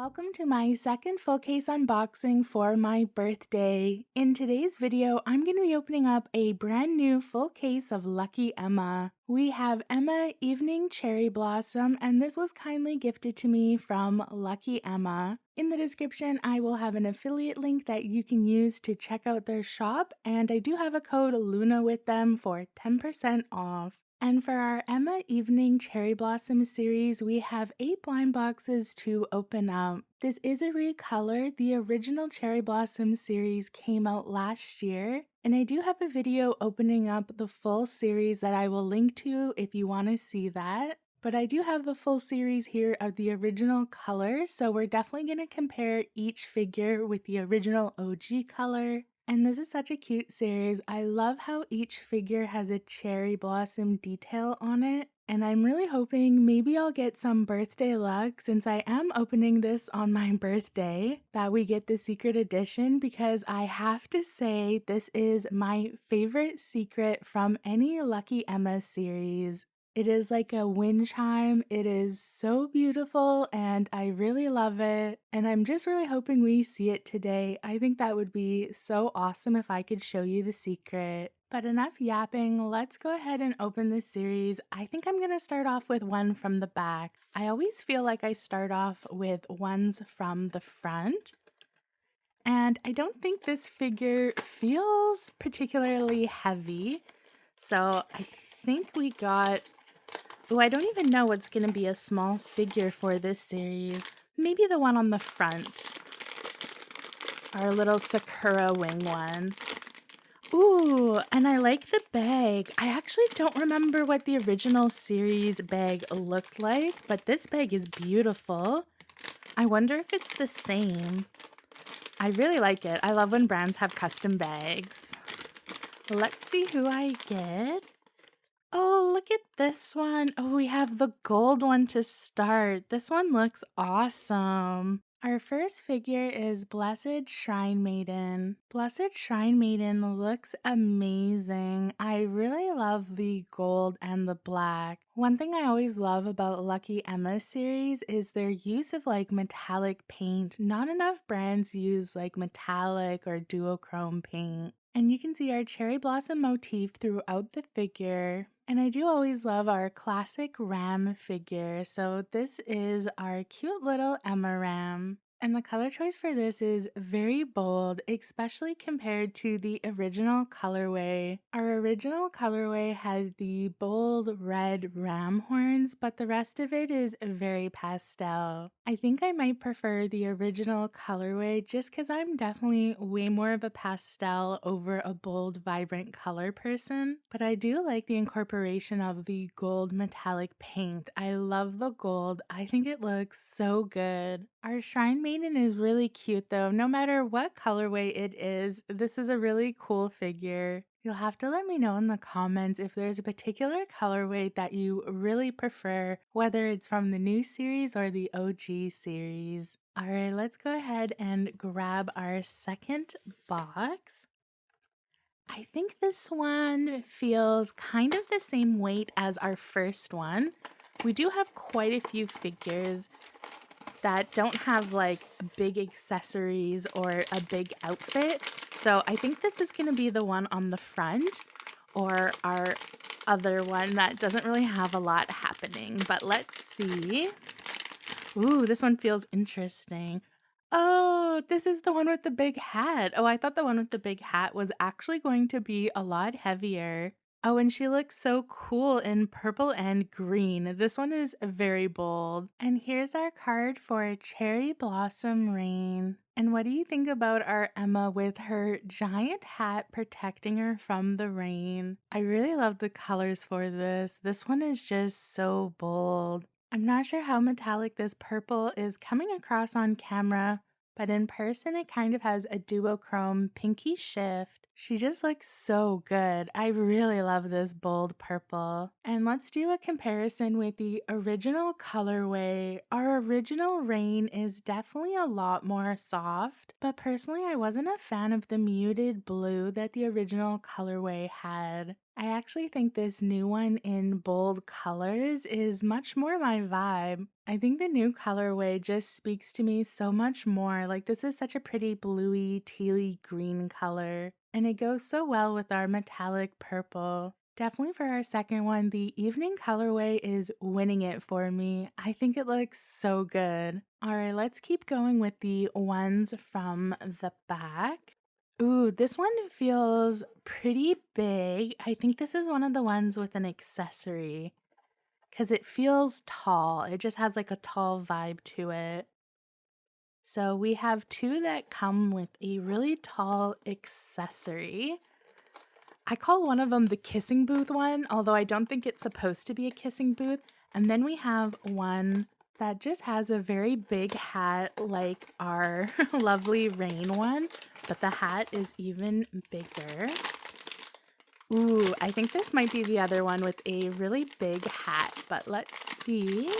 Welcome to my second full case unboxing for my birthday. In today's video, I'm going to be opening up a brand new full case of Lucky Emma. We have Emma Evening Cherry Blossom, and this was kindly gifted to me from Lucky Emma. In the description, I will have an affiliate link that you can use to check out their shop, and I do have a code LUNA with them for 10% off. And for our Emma Evening Cherry Blossom series, we have 8 blind boxes to open up. This is a recolor. The original Cherry Blossom series came out last year, and I do have a video opening up the full series that I will link to if you want to see that. But I do have the full series here of the original color, so we're definitely going to compare each figure with the original OG color. And this is such a cute series. I love how each figure has a cherry blossom detail on it. And I'm really hoping maybe I'll get some birthday luck since I am opening this on my birthday, that we get the secret edition, because I have to say this is my favorite secret from any Lucky Emma series. It is like a wind chime. It is so beautiful and I really love it. And I'm just really hoping we see it today. I think that would be so awesome if I could show you the secret. But enough yapping, let's go ahead and open this series. I think I'm going to start off with one from the back. I always feel like I start off with ones from the front. And I don't think this figure feels particularly heavy. So I think we got... Oh, I don't even know what's going to be a small figure for this series. Maybe the one on the front. Our little Sakura wing one. Ooh, and I like the bag. I actually don't remember what the original series bag looked like, but this bag is beautiful. I wonder if it's the same. I really like it. I love when brands have custom bags. Let's see who I get. Oh, look at this one. Oh, we have the gold one to start. This one looks awesome. Our first figure is Blessed Shrine Maiden. Blessed Shrine Maiden looks amazing. I really love the gold and the black. One thing I always love about Lucky Emma series is their use of like metallic paint. Not enough brands use like metallic or duochrome paint. And you can see our cherry blossom motif throughout the figure. And I do always love our classic ram figure. So this is our cute little Emma ram. And the color choice for this is very bold, especially compared to the original colorway. Our original colorway had the bold red ram horns, but the rest of it is very pastel. I think I might prefer the original colorway just because I'm definitely way more of a pastel over a bold, vibrant color person. But I do like the incorporation of the gold metallic paint. I love the gold. I think it looks so good. Our Shrine Maiden is really cute though. No matter what colorway it is, this is a really cool figure. You'll have to let me know in the comments if there's a particular colorway that you really prefer, whether it's from the new series or the OG series. Alright, let's go ahead and grab our second box. I think this one feels kind of the same weight as our first one. We do have quite a few figures that don't have like big accessories or a big outfit. So I think this is going to be the one on the front or our other one that doesn't really have a lot happening. But let's see. Ooh, this one feels interesting. Oh, this is the one with the big hat. Oh, I thought the one with the big hat was actually going to be a lot heavier. Oh, and she looks so cool in purple and green. This one is very bold. And here's our card for Cherry Blossom Rain. And what do you think about our Emma with her giant hat protecting her from the rain? I really love the colors for this. This one is just so bold. I'm not sure how metallic this purple is coming across on camera, but in person it kind of has a duochrome pinky shift. She just looks so good. I really love this bold purple. And let's do a comparison with the original colorway. Our original Rain is definitely a lot more soft, but personally I wasn't a fan of the muted blue that the original colorway had. I actually think this new one in bold colors is much more my vibe. I think the new colorway just speaks to me so much more. Like, this is such a pretty bluey, tealy green color, and it goes so well with our metallic purple. Definitely for our second one, the evening colorway is winning it for me. I think it looks so good. All right, let's keep going with the ones from the back. Ooh, this one feels pretty big. I think this is one of the ones with an accessory because it feels tall. It just has like a tall vibe to it. So we have two that come with a really tall accessory. I call one of them the kissing booth one, although I don't think it's supposed to be a kissing booth. And then we have one that just has a very big hat like our lovely rain one, but the hat is even bigger. Ooh, I think this might be the other one with a really big hat, but let's see.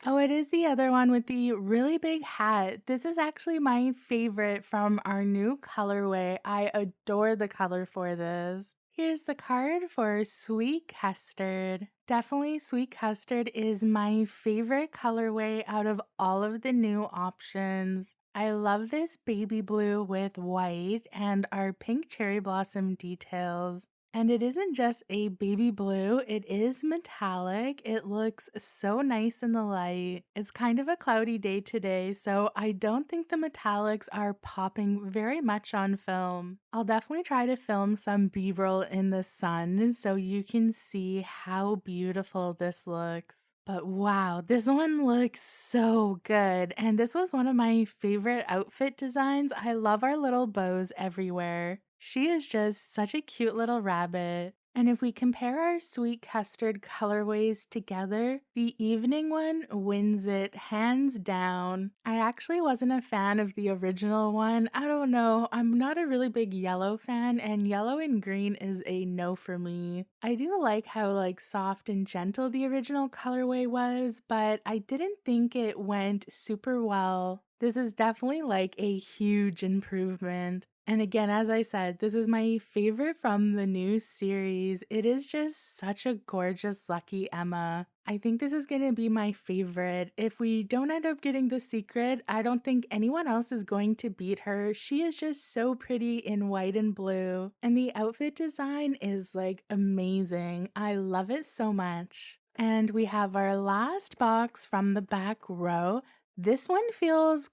Oh, it is the other one with the really big hat. This is actually my favorite from our new colorway. I adore the color for this. Here's the card for Sweet Custard. Definitely Sweet Custard is my favorite colorway out of all of the new options. I love this baby blue with white and our pink cherry blossom details. And it isn't just a baby blue, it is metallic. It looks so nice in the light. It's kind of a cloudy day today, so I don't think the metallics are popping very much on film. I'll definitely try to film some B-roll in the sun so you can see how beautiful this looks. But wow, this one looks so good. And this was one of my favorite outfit designs. I love our little bows everywhere. She is just such a cute little rabbit. And if we compare our Sweet Custard colorways together, the evening one wins it hands down. I actually wasn't a fan of the original one. I don't know, I'm not a really big yellow fan, and yellow and green is a no for me. I do like how like soft and gentle the original colorway was, but I didn't think it went super well. This is definitely like a huge improvement. And again, as I said, this is my favorite from the new series. It is just such a gorgeous Lucky Emma. I think this is going to be my favorite. If we don't end up getting the secret, I don't think anyone else is going to beat her. She is just so pretty in white and blue. And the outfit design is like amazing. I love it so much. And we have our last box from the back row. This one feels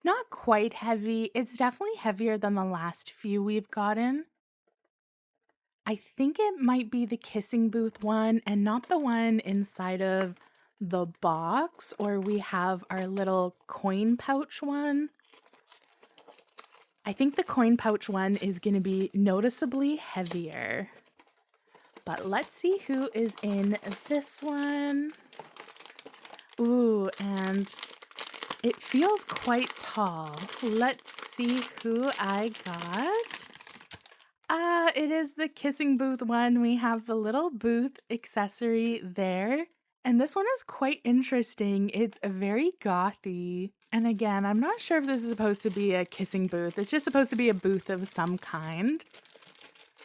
not quite heavy. It's definitely heavier than the last few we've gotten. I think it might be the kissing booth one and not the one inside of the box, or we have our little coin pouch one. I think the coin pouch one is going to be noticeably heavier. But let's see who is in this one. Ooh, and it feels quite tall. Let's see who I got. It is the kissing booth one. We have the little booth accessory there. And this one is quite interesting. It's very gothy. And again, I'm not sure if this is supposed to be a kissing booth. It's just supposed to be a booth of some kind.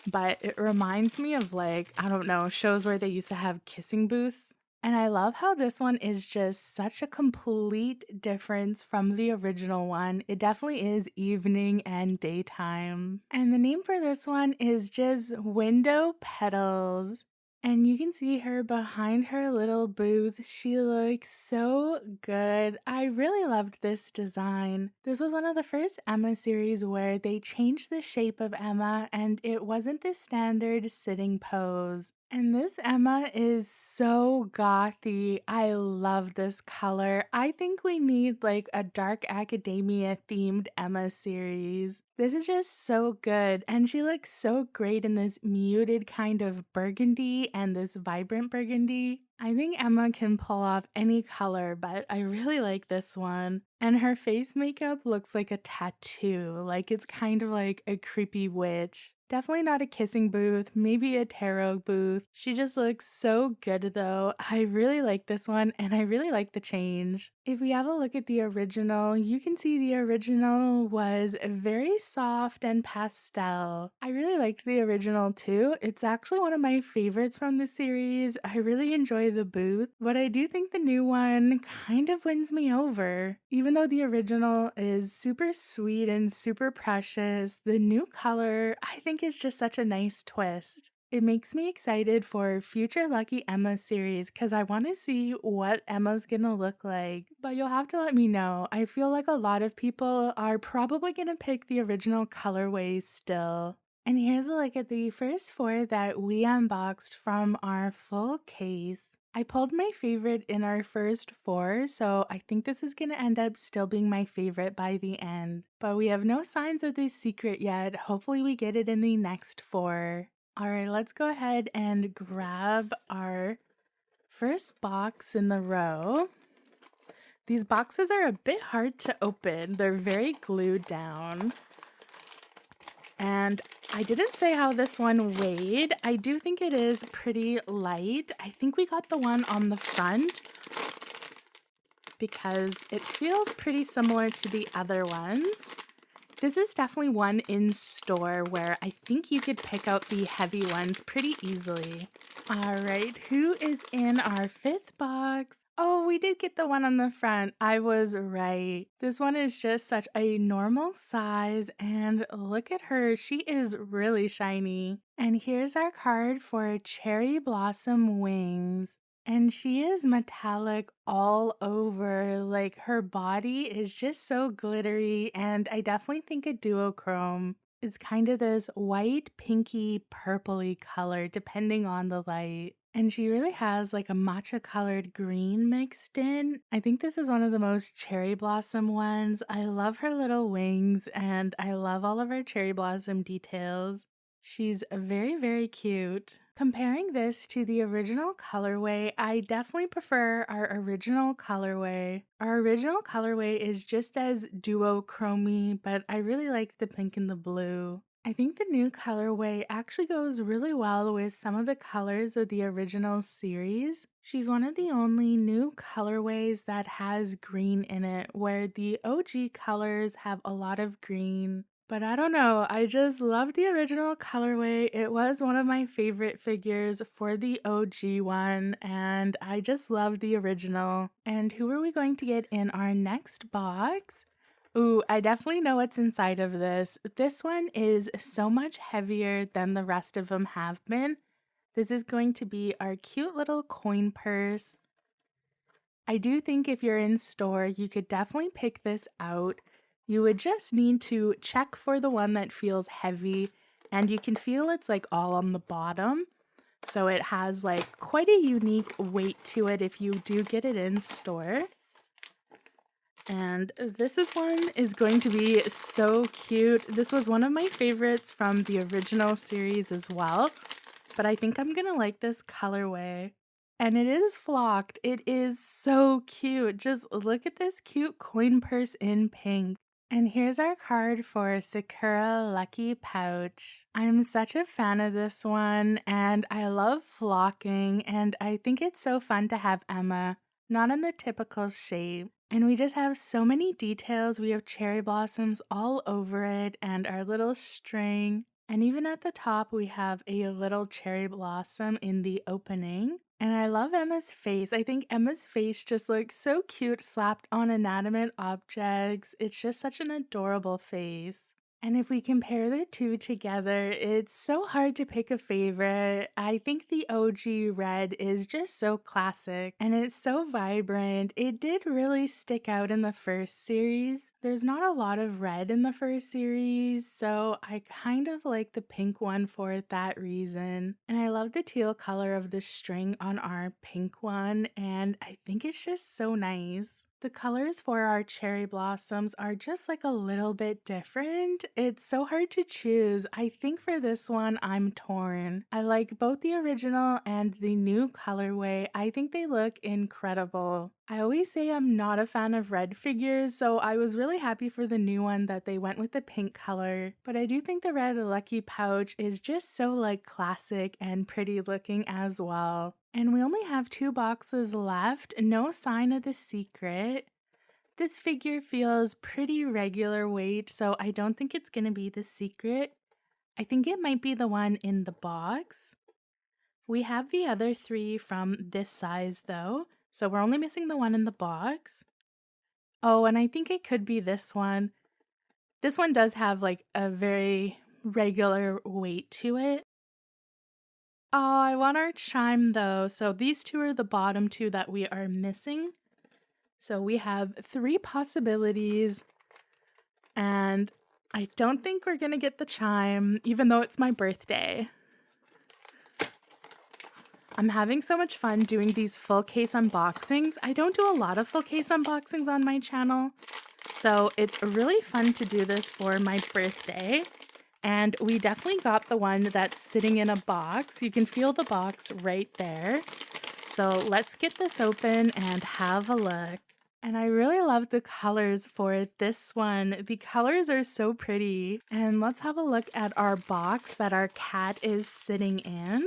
But it reminds me of like, I don't know, shows where they used to have kissing booths. And I love how this one is just such a complete difference from the original one. It definitely is evening and daytime. And the name for this one is just Window Petals. And you can see her behind her little booth. She looks so good. I really loved this design. This was one of the first Emma series where they changed the shape of Emma and it wasn't the standard sitting pose. And this Emma is so gothy. I love this color. I think we need like a dark academia themed Emma series. This is just so good. And she looks so great in this muted kind of burgundy and this vibrant burgundy. I think Emma can pull off any color, but I really like this one. And her face makeup looks like a tattoo, like it's kind of like a creepy witch. Definitely not a kissing booth, maybe a tarot booth. She just looks so good though. I really like this one and I really like the change. If we have a look at the original, you can see the original was very soft and pastel. I really liked the original too. It's actually one of my favorites from the series. I really enjoy the booth, but I do think the new one kind of wins me over. Even though the original is super sweet and super precious, the new color I think is just such a nice twist. It makes me excited for future Lucky Emma series because I want to see what Emma's gonna look like. But you'll have to let me know. I feel like a lot of people are probably gonna pick the original colorways still. And here's a look at the first 4 that we unboxed from our full case. I pulled my favorite in our first 4, so I think this is going to end up still being my favorite by the end. But we have no signs of this secret yet. Hopefully we get it in the next 4. Alright, let's go ahead and grab our first box in the row. These boxes are a bit hard to open. They're very glued down. And I didn't say how this one weighed. I do think it is pretty light. I think we got the one on the front because it feels pretty similar to the other ones. This is definitely one in store where I think you could pick out the heavy ones pretty easily. All right, who is in our 5th box? Oh, we did get the one on the front. I was right. This one is just such a normal size, and look at her. She is really shiny. And here's our card for Cherry Blossom Wings. And she is metallic all over. Like, her body is just so glittery, and I definitely think a duochrome. It's kind of this white, pinky, purpley color depending on the light. And she really has like a matcha colored green mixed in. I think this is one of the most cherry blossom ones. I love her little wings and I love all of her cherry blossom details. She's very, very cute. Comparing this to the original colorway, I definitely prefer our original colorway. Our original colorway is just as duochrome-y, but I really liked the pink and the blue. I think the new colorway actually goes really well with some of the colors of the original series. She's one of the only new colorways that has green in it, where the OG colors have a lot of green. But I don't know, I just love the original colorway. It was one of my favorite figures for the OG one, and I just love the original. And who are we going to get in our next box? Ooh, I definitely know what's inside of this. This one is so much heavier than the rest of them have been. This is going to be our cute little coin purse. I do think if you're in store, you could definitely pick this out. You would just need to check for the one that feels heavy, and you can feel it's like all on the bottom. So it has like quite a unique weight to it if you do get it in store. And this one is going to be so cute. This was one of my favorites from the original series as well, but I think I'm gonna like this colorway. And it is flocked. It is so cute. Just look at this cute coin purse in pink. And here's our card for Sakura Lucky Pouch. I'm such a fan of this one, and I love flocking, and I think it's so fun to have Emma, not in the typical shape. And we just have so many details. We have cherry blossoms all over it and our little string. And even at the top, we have a little cherry blossom in the opening. And I love Emma's face. I think Emma's face just looks so cute slapped on inanimate objects. It's just such an adorable face. And if we compare the two together, it's so hard to pick a favorite. I think the OG red is just so classic and it's so vibrant. It did really stick out in the first series. There's not a lot of red in the first series, so I kind of like the pink one for that reason. And I love the teal color of the string on our pink one, and I think it's just so nice. The colors for our cherry blossoms are just like a little bit different. It's so hard to choose. I think for this one, I'm torn. I like both the original and the new colorway. I think they look incredible. I always say I'm not a fan of red figures, so I was really happy for the new one that they went with the pink color. But I do think the red lucky pouch is just so like classic and pretty looking as well. And we only have 2 boxes left, no sign of the secret. This figure feels pretty regular weight, so I don't think it's going to be the secret. I think it might be the one in the box. We have the other 3 from this size though, so we're only missing the one in the box. Oh, and I think it could be this one. This one does have like a very regular weight to it. Oh, I want our chime though. So these 2 are the bottom 2 that we are missing. So we have 3 possibilities. And I don't think we're gonna get the chime, even though it's my birthday. I'm having so much fun doing these full case unboxings. I don't do a lot of full case unboxings on my channel. So it's really fun to do this for my birthday. And we definitely got the one that's sitting in a box. You can feel the box right there. So let's get this open and have a look. And I really love the colors for this one. The colors are so pretty. And let's have a look at our box that our cat is sitting in.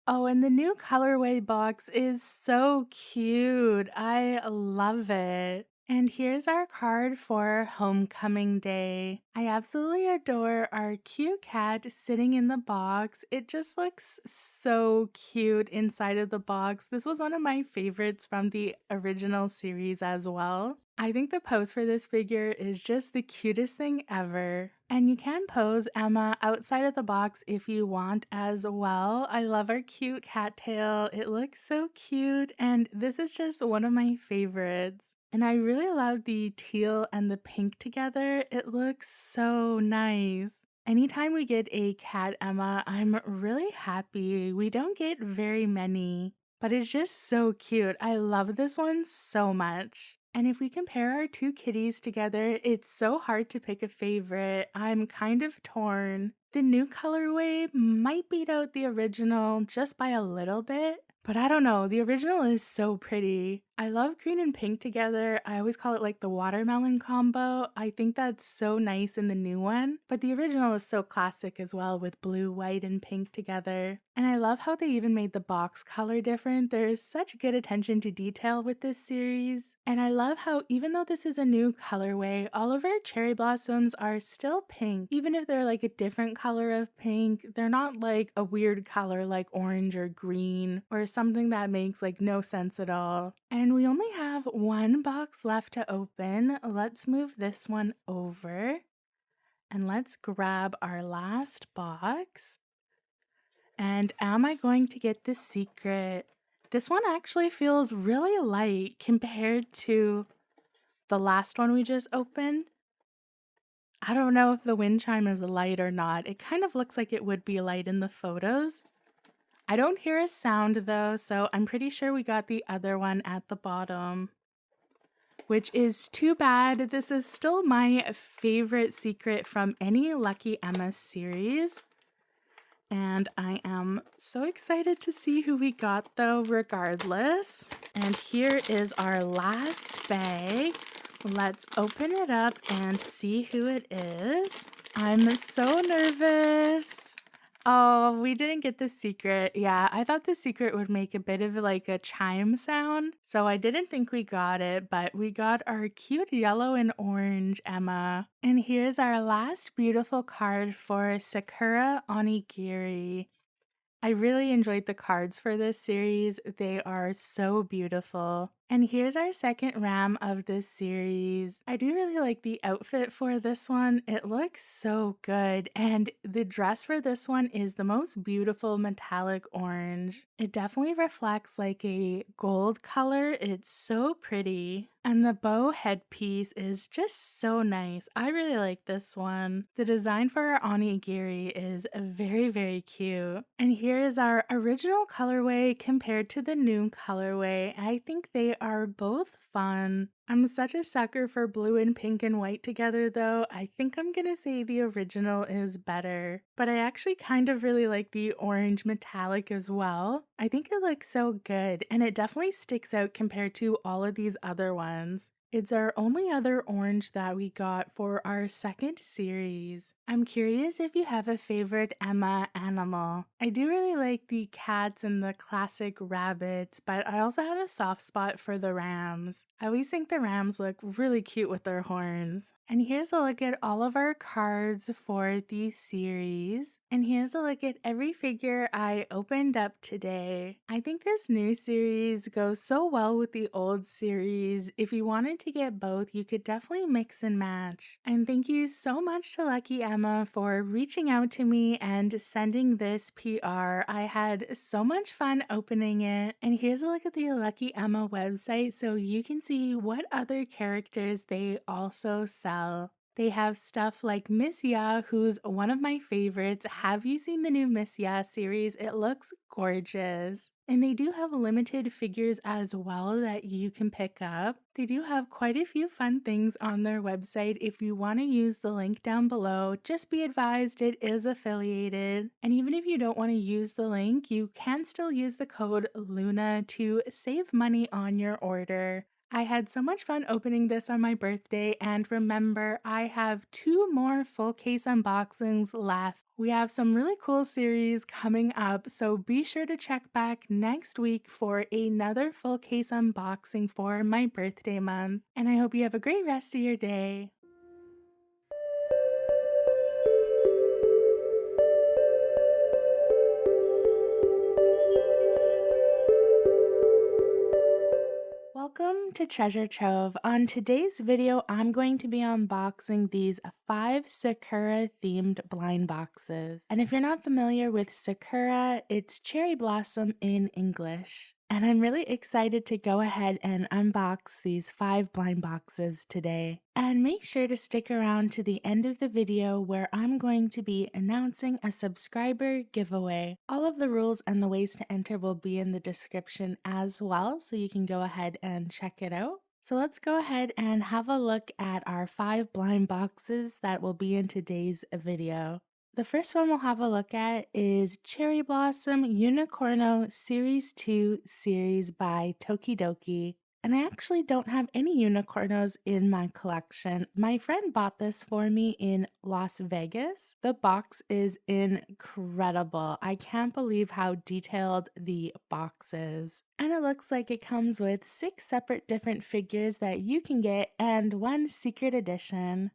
Oh, and the new colorway box is so cute. I love it. And here's our card for Homecoming Day. I absolutely adore our cute cat sitting in the box. It just looks so cute inside of the box. This was one of my favorites from the original series as well. I think the pose for this figure is just the cutest thing ever. And you can pose Emma outside of the box if you want as well. I love our cute cat tail. It looks so cute, and this is just one of my favorites. And I really love the teal and the pink together. It looks so nice. Anytime we get a cat Emma, I'm really happy. We don't get very many, but it's just so cute. I love this one so much. And if we compare our 2 kitties together, it's so hard to pick a favorite. I'm kind of torn. The new colorway might beat out the original just by a little bit, but I don't know. The original is so pretty. I love green and pink together. I always call it like the watermelon combo. I think that's so nice in the new one, but the original is so classic as well with blue, white, and pink together. And I love how they even made the box color different. There's such good attention to detail with this series. And I love how even though this is a new colorway, all of our cherry blossoms are still pink. Even if they're like a different color of pink, they're not like a weird color like orange or green or something that makes like no sense at all. And we only have 1 box left to open. Let's move this one over and let's grab our last box. And am I going to get the secret? This one actually feels really light compared to the last one we just opened. I don't know if the wind chime is light or not. It kind of looks like it would be light in the photos. I don't hear a sound though, so I'm pretty sure we got the other one at the bottom, which is too bad. This is still my favorite secret from any Lucky Emma series. And I am so excited to see who we got though, regardless. And here is our last bag. Let's open it up and see who it is. I'm so nervous. Oh, we didn't get the secret. Yeah, I thought the secret would make a bit of like a chime sound, so I didn't think we got it, but we got our cute yellow and orange Emma. And here's our last beautiful card for Sakura Onigiri. I really enjoyed the cards for this series. They are so beautiful. And here's our second ram of this series. I do really like the outfit for this one. It looks so good. And the dress for this one is the most beautiful metallic orange. It definitely reflects like a gold color. It's so pretty. And the bow headpiece is just so nice. I really like this one. The design for our onigiri is very, very cute. And here is our original colorway compared to the new colorway. I think they are both fun. I'm such a sucker for blue and pink and white together though. I think I'm gonna say the original is better, but I actually kind of really like the orange metallic as well. I think it looks so good and it definitely sticks out compared to all of these other ones. It's our only other orange that we got for our second series. I'm curious if you have a favorite Emma animal. I do really like the cats and the classic rabbits, but I also have a soft spot for the rams. I always think the rams look really cute with their horns. And here's a look at all of our cards for the series. And here's a look at every figure I opened up today. I think this new series goes so well with the old series. If you wanted to get both, you could definitely mix and match. And thank you so much to Lucky Emma for reaching out to me and sending this PR. I had so much fun opening it. And here's a look at the Lucky Emma website so you can see what other characters they also sell. They have stuff like Miss Ya, who's one of my favorites. Have you seen the new Miss Ya series? It looks gorgeous. And they do have limited figures as well that you can pick up. They do have quite a few fun things on their website. If you want to use the link down below, just be advised it is affiliated. And even if you don't want to use the link, you can still use the code LUNA to save money on your order. I had so much fun opening this on my birthday, and remember, I have 2 more full case unboxings left. We have some really cool series coming up, so be sure to check back next week for another full case unboxing for my birthday month. And I hope you have a great rest of your day. Welcome to Treasure Trove. On today's video, I'm going to be unboxing these 5 Sakura themed blind boxes. And if you're not familiar with Sakura, it's cherry blossom in English. And I'm really excited to go ahead and unbox these 5 blind boxes today. And make sure to stick around to the end of the video where I'm going to be announcing a subscriber giveaway. All of the rules and the ways to enter will be in the description as well, so you can go ahead and check it out. So let's go ahead and have a look at our 5 blind boxes that will be in today's video. The first one we'll have a look at is Cherry Blossom Unicorno Series 2 series by Tokidoki. And I actually don't have any unicornos in my collection. My friend bought this for me in Las Vegas. The box is incredible. I can't believe how detailed the box is. And it looks like it comes with 6 separate different figures that you can get and 1 secret edition.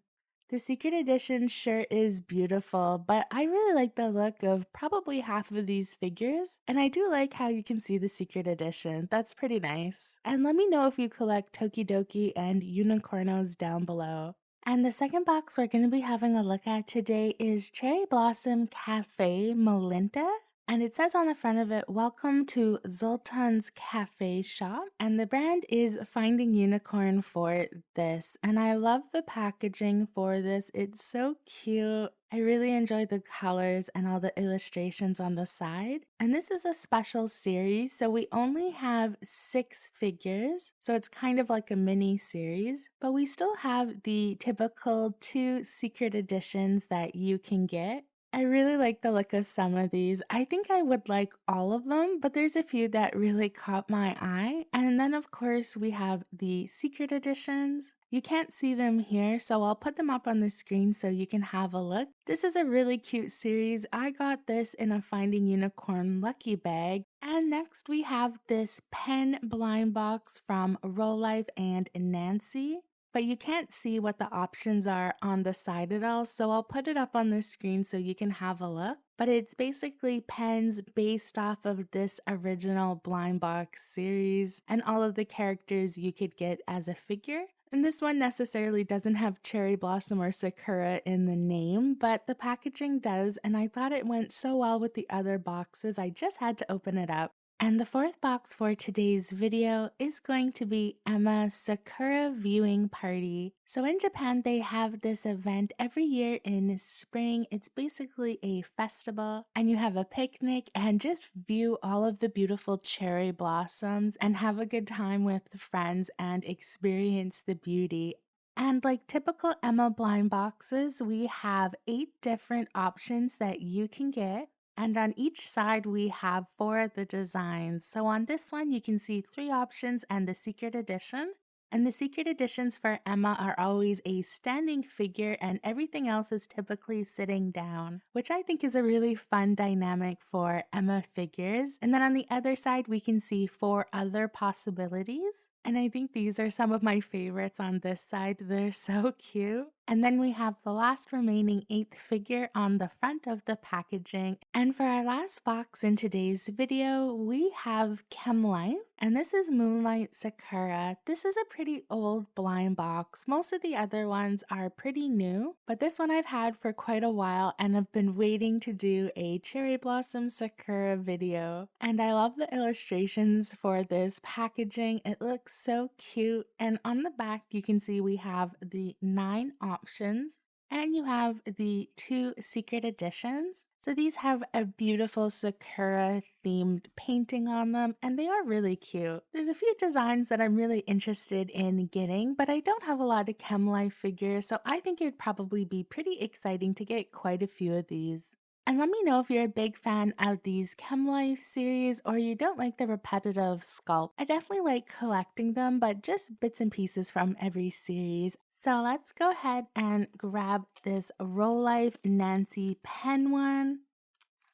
The secret edition shirt is beautiful, but I really like the look of probably half of these figures, and I do like how you can see the secret edition. That's pretty nice. And let me know if you collect Tokidoki and unicornos down below. And the second box we're going to be having a look at today is Cherry Blossom Cafe Molinta. And it says on the front of it, "Welcome to Zoltan's Cafe Shop." And the brand is Finding Unicorn for this. And I love the packaging for this. It's so cute. I really enjoy the colors and all the illustrations on the side. And this is a special series, so we only have 6 figures. So it's kind of like a mini series. But we still have the typical 2 secret editions that you can get. I really like the look of some of these. I think I would like all of them, but there's a few that really caught my eye. And then of course we have the secret editions. You can't see them here, so I'll put them up on the screen so you can have a look. This is a really cute series. I got this in a Finding Unicorn lucky bag. And next we have this pen blind box from Roll Life and Nancy. But you can't see what the options are on the side at all, so I'll put it up on the screen so you can have a look. But it's basically pens based off of this original blind box series and all of the characters you could get as a figure. And this one necessarily doesn't have Cherry Blossom or Sakura in the name, but the packaging does, and I thought it went so well with the other boxes, I just had to open it up. And the fourth box for today's video is going to be Emma's Sakura Viewing Party. So in Japan, they have this event every year in spring. It's basically a festival, and you have a picnic and just view all of the beautiful cherry blossoms and have a good time with friends and experience the beauty. And like typical Emma blind boxes, we have 8 different options that you can get. And on each side, we have 4 of the designs. So on this one, you can see 3 options and the secret edition. And the secret editions for Emma are always a standing figure, and everything else is typically sitting down, which I think is a really fun dynamic for Emma figures. And then on the other side, we can see 4 other possibilities. And I think these are some of my favorites on this side. They're so cute. And then we have the last remaining 8th figure on the front of the packaging. And for our last box in today's video, we have Chem Life. And this is Moonlight Sakura. This is a pretty old blind box. Most of the other ones are pretty new, but this one I've had for quite a while and I've been waiting to do a Cherry Blossom Sakura video. And I love the illustrations for this packaging. It looks so cute. And on the back, you can see we have the 9 options. And you have the 2 secret editions. So these have a beautiful Sakura themed painting on them, and they are really cute. There's a few designs that I'm really interested in getting, but I don't have a lot of Chem Life figures, so I think it'd probably be pretty exciting to get quite a few of these. And let me know if you're a big fan of these Chem Life series or you don't like the repetitive sculpt. I definitely like collecting them, but just bits and pieces from every series. So let's go ahead and grab this Roll Life Nancy pen one.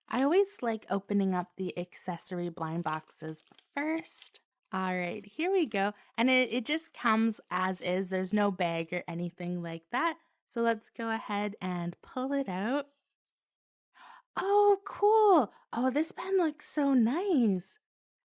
I always like opening up the accessory blind boxes first. All right, here we go. And it just comes as is. There's no bag or anything like that. So let's go ahead and pull it out. Oh, cool. Oh, this pen looks so nice.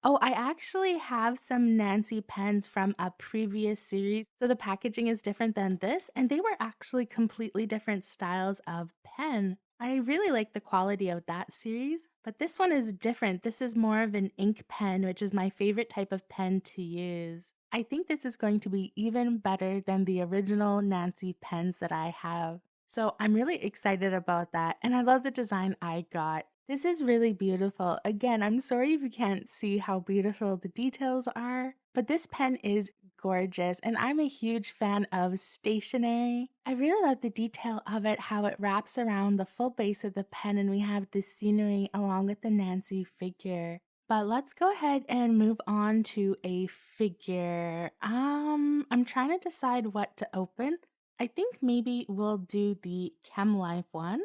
Oh, I actually have some Nancy pens from a previous series, so the packaging is different than this, and they were actually completely different styles of pen. I really like the quality of that series, but this one is different. This is more of an ink pen, which is my favorite type of pen to use. I think this is going to be even better than the original Nancy pens that I have. So I'm really excited about that, and I love the design I got. This is really beautiful. Again, I'm sorry if you can't see how beautiful the details are, but this pen is gorgeous, and I'm a huge fan of stationery. I really love the detail of it, how it wraps around the full base of the pen, and we have the scenery along with the Nancy figure. But let's go ahead and move on to a figure. I'm trying to decide what to open. I think maybe we'll do the Chem Life one,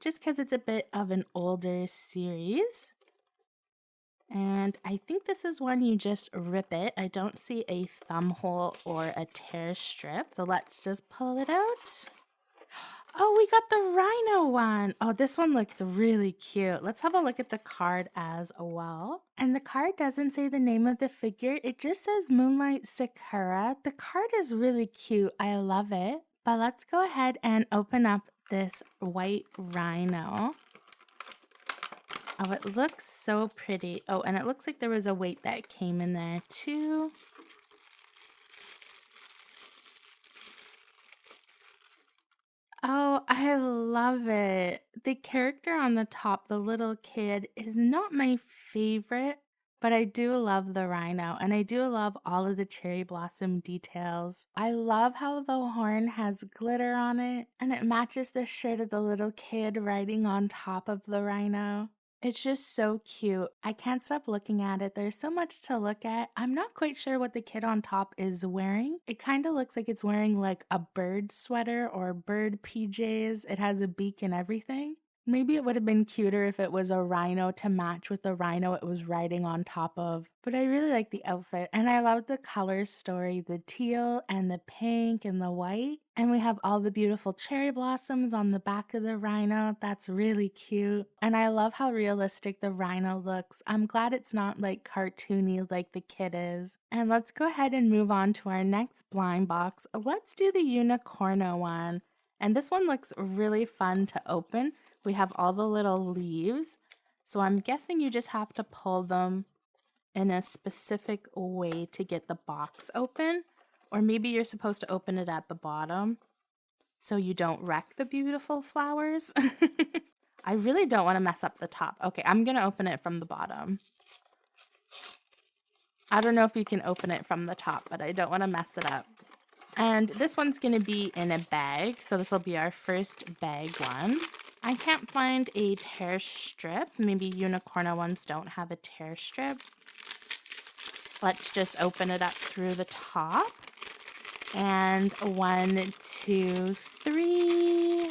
just because it's a bit of an older series. And I think this is one you just rip it. I don't see a thumb hole or a tear strip. So let's just pull it out. Oh, we got the rhino one. Oh, this one looks really cute. Let's have a look at the card as well. And the card doesn't say the name of the figure. It just says Moonlight Sakura. The card is really cute. I love it. But let's go ahead and open up this white rhino. Oh, it looks so pretty. Oh, and it looks like there was a weight that came in there too. Oh, I love it. The character on the top, the little kid, is not my favorite, but I do love the rhino, and I do love all of the cherry blossom details. I love how the horn has glitter on it, and it matches the shirt of the little kid riding on top of the rhino. It's just so cute. I can't stop looking at it. There's so much to look at. I'm not quite sure what the kid on top is wearing. It kind of looks like it's wearing like a bird sweater or bird PJs. It has a beak and everything. Maybe it would have been cuter if it was a rhino to match with the rhino it was riding on top of. But I really like the outfit, and I love the color story, the teal and the pink and the white. And we have all the beautiful cherry blossoms on the back of the rhino. That's really cute. And I love how realistic the rhino looks. I'm glad it's not like cartoony like the kid is. And let's go ahead and move on to our next blind box. Let's do the unicorno one. And this one looks really fun to open. We have all the little leaves. So I'm guessing you just have to pull them in a specific way to get the box open. Or maybe you're supposed to open it at the bottom so you don't wreck the beautiful flowers. I really don't want to mess up the top. Okay, I'm going to open it from the bottom. I don't know if you can open it from the top, but I don't want to mess it up. And this one's going to be in a bag, so this will be our first bag one. I can't find a tear strip. Maybe unicorn ones don't have a tear strip. Let's just open it up through the top. And 1, 2, 3.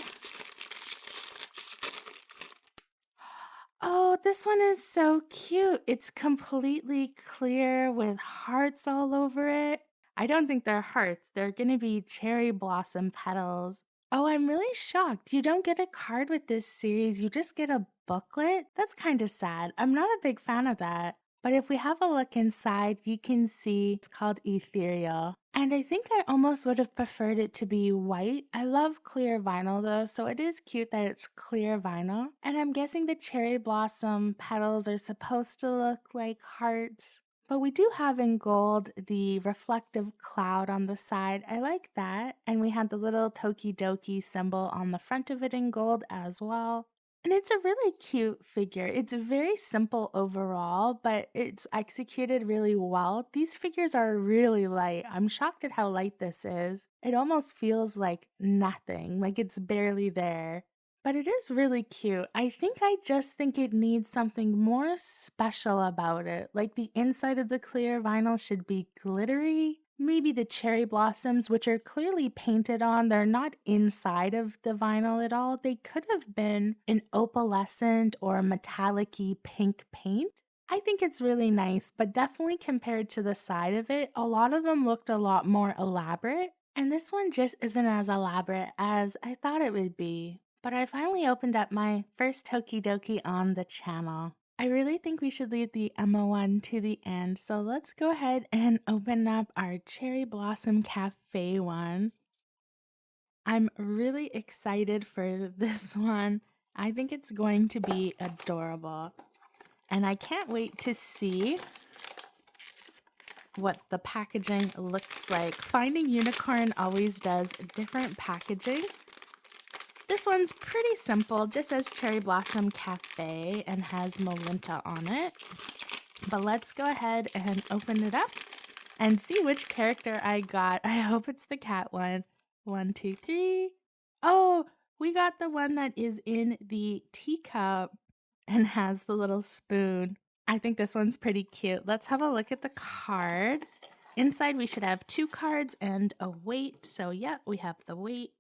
Oh, this one is so cute. It's completely clear with hearts all over it. I don't think they're hearts. They're going to be cherry blossom petals. Oh, I'm really shocked. You don't get a card with this series. You just get a booklet. That's kind of sad. I'm not a big fan of that. But if we have a look inside, you can see it's called Ethereal. And I think I almost would have preferred it to be white. I love clear vinyl though, so it is cute that it's clear vinyl. And I'm guessing the cherry blossom petals are supposed to look like hearts. But we do have in gold the reflective cloud on the side. I like that. And we had the little Tokidoki symbol on the front of it in gold as well. And it's a really cute figure. It's very simple overall, but it's executed really well. These figures are really light. I'm shocked at how light this is. It almost feels like nothing, like it's barely there. But it is really cute. I just think it needs something more special about it. Like the inside of the clear vinyl should be glittery. Maybe the cherry blossoms, which are clearly painted on, they're not inside of the vinyl at all. They could have been an opalescent or metallic-y pink paint. I think it's really nice, but definitely compared to the side of it, a lot of them looked a lot more elaborate. And this one just isn't as elaborate as I thought it would be. But I finally opened up my first Tokidoki on the channel. I really think we should leave the Emma one to the end, so let's go ahead and open up our Cherry Blossom Cafe one. I'm really excited for this one. I think it's going to be adorable. And I can't wait to see what the packaging looks like. Finding Unicorn always does different packaging. This one's pretty simple, just says Cherry Blossom Cafe and has Melinta on it. But let's go ahead and open it up and see which character I got. I hope it's the cat one. 1, 2, 3. Oh, we got the one that is in the teacup and has the little spoon. I think this one's pretty cute. Let's have a look at the card. Inside we should have 2 cards and a weight. So yeah, we have the weight.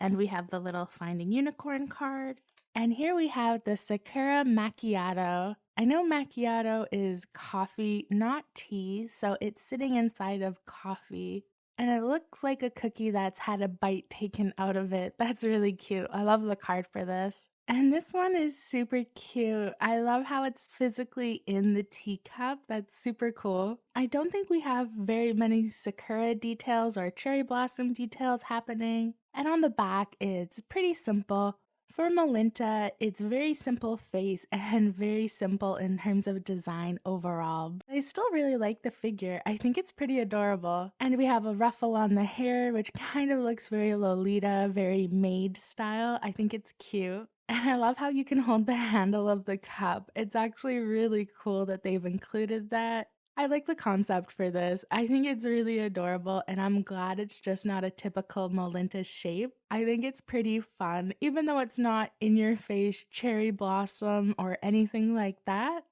And we have the little Finding Unicorn card. And here we have the Sakura Macchiato. I know macchiato is coffee, not tea, so it's sitting inside of coffee. And it looks like a cookie that's had a bite taken out of it. That's really cute. I love the card for this. And this one is super cute. I love how it's physically in the teacup. That's super cool. I don't think we have very many Sakura details or cherry blossom details happening. And on the back, it's pretty simple. For Melinta, it's very simple face and very simple in terms of design overall. But I still really like the figure. I think it's pretty adorable. And we have a ruffle on the hair, which kind of looks very Lolita, very maid style. I think it's cute. And I love how you can hold the handle of the cup. It's actually really cool that they've included that. I like the concept for this. I think it's really adorable, and I'm glad it's just not a typical Melinta shape. I think it's pretty fun, even though it's not in your face cherry blossom or anything like that.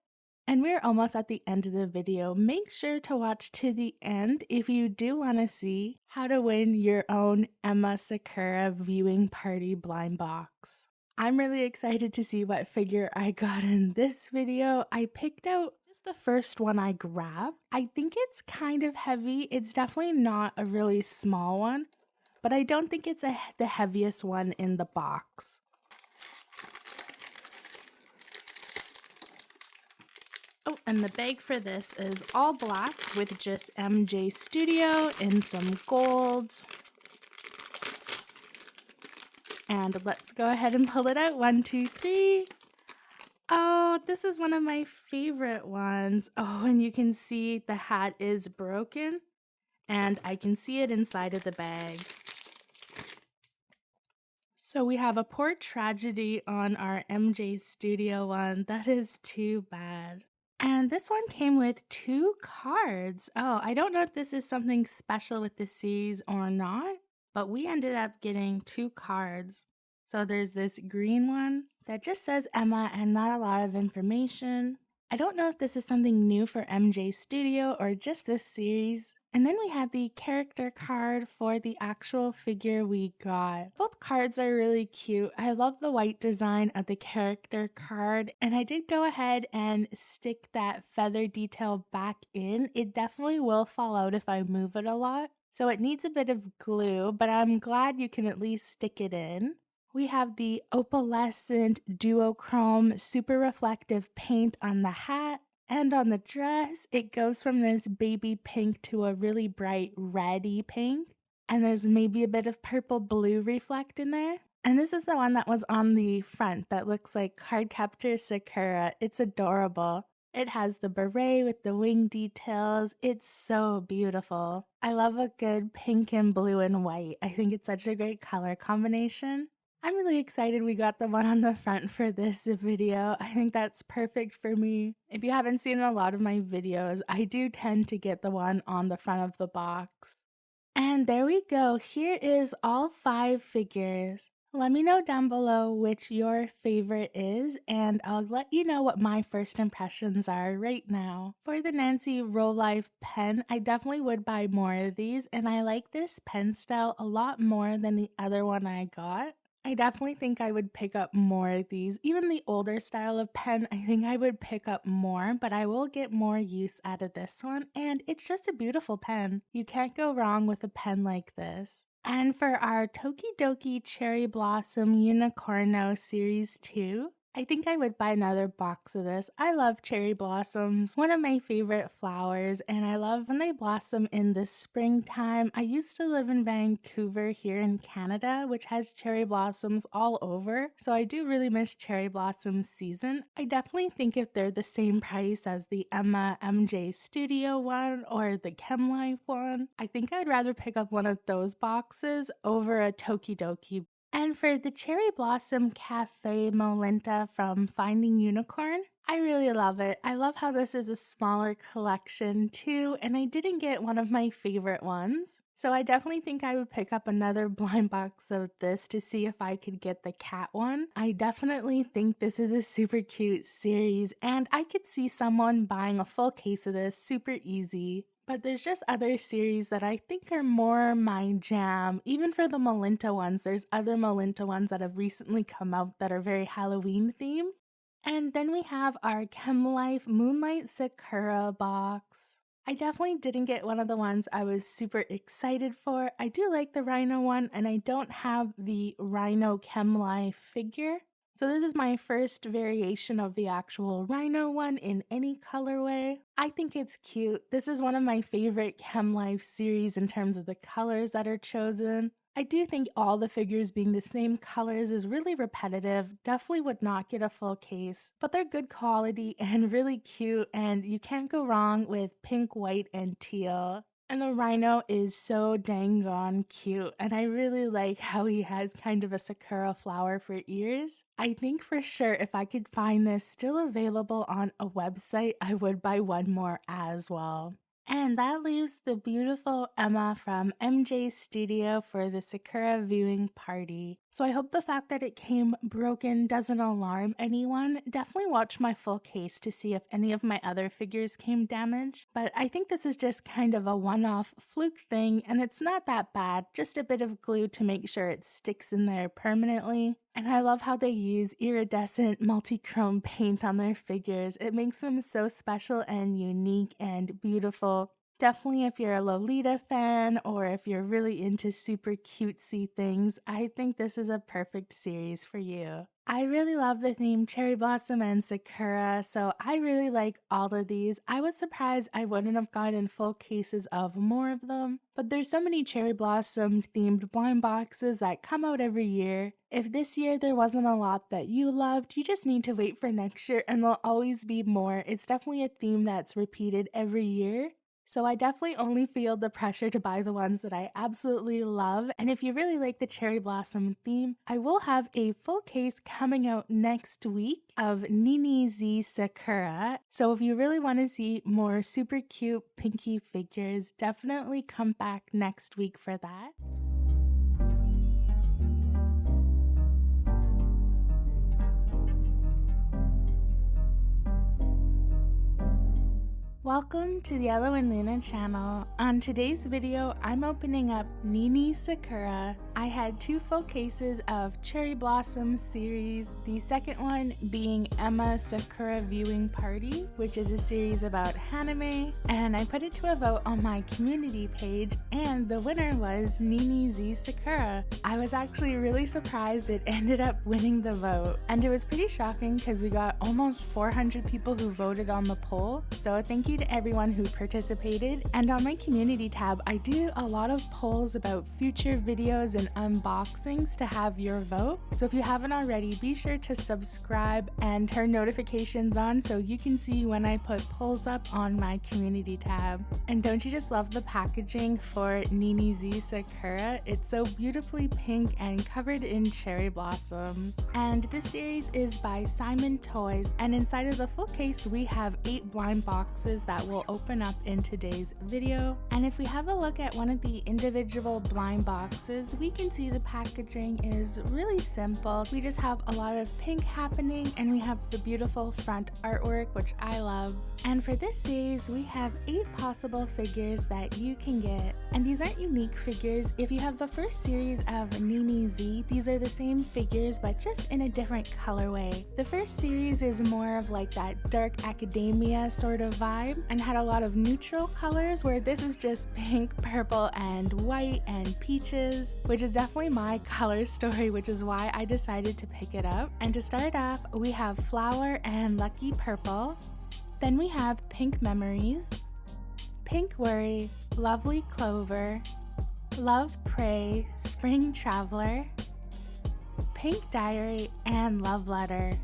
And we're almost at the end of the video. Make sure to watch to the end if you do want to see how to win your own Emma Sakura viewing party blind box. I'm really excited to see what figure I got in this video. I picked out just the first one I grabbed. I think it's kind of heavy. It's definitely not a really small one, but I don't think it's the heaviest one in the box. Oh, and the bag for this is all black with just MJ Studio and some gold. And let's go ahead and pull it out. 1, 2, 3. Oh, this is one of my favorite ones. Oh, and you can see the hat is broken, and I can see it inside of the bag. So we have a poor tragedy on our MJ Studio one. That is too bad. And this one came with 2 cards. Oh, I don't know if this is something special with this series or not, but we ended up getting 2 cards. So there's this green one that just says Emma and not a lot of information. I don't know if this is something new for MJ Studio or just this series. And then we had the character card for the actual figure we got. Both cards are really cute. I love the white design of the character card, and I did go ahead and stick that feather detail back in. It definitely will fall out if I move it a lot, so it needs a bit of glue, but I'm glad you can at least stick it in. We have the opalescent duochrome super reflective paint on the hat. And on the dress, it goes from this baby pink to a really bright reddy pink. And there's maybe a bit of purple blue reflect in there. And this is the one that was on the front that looks like Cardcaptor Sakura. It's adorable. It has the beret with the wing details. It's so beautiful. I love a good pink and blue and white. I think it's such a great color combination. I'm really excited we got the one on the front for this video. I think that's perfect for me. If you haven't seen a lot of my videos, I do tend to get the one on the front of the box. And there we go. Here is all 5 figures. Let me know down below which your favorite is, and I'll let you know what my first impressions are right now. For the NiNiZee Roll Life pen, I definitely would buy more of these, and I like this pen style a lot more than the other one I got. I definitely think I would pick up more of these. Even the older style of pen, I think I would pick up more, but I will get more use out of this one, and it's just a beautiful pen. You can't go wrong with a pen like this. And for our Tokidoki Cherry Blossom Unicorno Series 2, I think I would buy another box of this. I love cherry blossoms, one of my favorite flowers, and I love when they blossom in the springtime. I used to live in Vancouver here in Canada, which has cherry blossoms all over, so I do really miss cherry blossom season. I definitely think if they're the same price as the Emma MJ Studio one or the Chem Life one, I think I'd rather pick up one of those boxes over a Tokidoki. And for the Cherry Blossom Cafe Molenta from Finding Unicorn, I really love it. I love how this is a smaller collection too, and I didn't get one of my favorite ones. So I definitely think I would pick up another blind box of this to see if I could get the cat one. I definitely think this is a super cute series, and I could see someone buying a full case of this super easy. But there's just other series that I think are more my jam. Even for the Molenta ones, there's other Molenta ones that have recently come out that are very Halloween themed. And then we have our Chem Life Moonlight Sakura box. I definitely didn't get one of the ones I was super excited for. I do like the Rhino one, and I don't have the Rhino Chem Life figure. So this is my first variation of the actual Rhino one in any colorway. I think it's cute. This is one of my favorite Chem Life series in terms of the colors that are chosen. I do think all the figures being the same colors is really repetitive. Definitely would not get a full case, but they're good quality and really cute, and you can't go wrong with pink, white, and teal. And the Rhino is so dang gone cute, and I really like how he has kind of a sakura flower for ears. I think for sure if I could find this still available on a website, I would buy one more as well. And that leaves the beautiful Emma from MJ's Studio for the Sakura viewing party. So I hope the fact that it came broken doesn't alarm anyone. Definitely watch my full case to see if any of my other figures came damaged. But I think this is just kind of a one-off fluke thing, and it's not that bad. Just a bit of glue to make sure it sticks in there permanently. And I love how they use iridescent multi-chrome paint on their figures. It makes them so special and unique and beautiful. Definitely if you're a Lolita fan or if you're really into super cutesy things, I think this is a perfect series for you. I really love the theme Cherry Blossom and Sakura, so I really like all of these. I was surprised I wouldn't have gotten full cases of more of them, but there's so many Cherry Blossom themed blind boxes that come out every year. If this year there wasn't a lot that you loved, you just need to wait for next year and there'll always be more. It's definitely a theme that's repeated every year. So I definitely only feel the pressure to buy the ones that I absolutely love. And if you really like the cherry blossom theme, I will have a full case coming out next week of NiNiZee Sakura. So if you really want to see more super cute pinky figures, definitely come back next week for that. Welcome to the Yellow and Luna channel. On today's video, I'm opening up NiNiZee Sakura. I had 2 full cases of Cherry Blossom series, the second one being Emma Sakura Viewing Party, which is a series about Hanami, and I put it to a vote on my community page, and the winner was NiNiZee Sakura. I was actually really surprised it ended up winning the vote, and it was pretty shocking because we got almost 400 people who voted on the poll, so thank you to everyone who participated. And on my community tab, I do a lot of polls about future videos and unboxings to have your vote. So if you haven't already, be sure to subscribe and turn notifications on so you can see when I put polls up on my community tab. And don't you just love the packaging for NiNiZee Sakura? It's so beautifully pink and covered in cherry blossoms. And this series is by Simon Toys, and inside of the full case we have 8 blind boxes that will open up in today's video. And if we have a look at one of the individual blind boxes, we can see the packaging is really simple. We just have a lot of pink happening, and we have the beautiful front artwork, which I love. And for this series, we have 8 possible figures that you can get. And these aren't unique figures. If you have the first series of NiNiZee, these are the same figures but just in a different colorway. The first series is more of like that dark academia sort of vibe and had a lot of neutral colors, where this is just pink, purple, and white and peaches, which is definitely my color story, which is why I decided to pick it up. And to start off, we have Flower and Lucky Purple. Then we have Pink Memories, Pink Worry, Lovely Clover, Love Prey, Spring Traveler, Pink Diary, and Love Letter.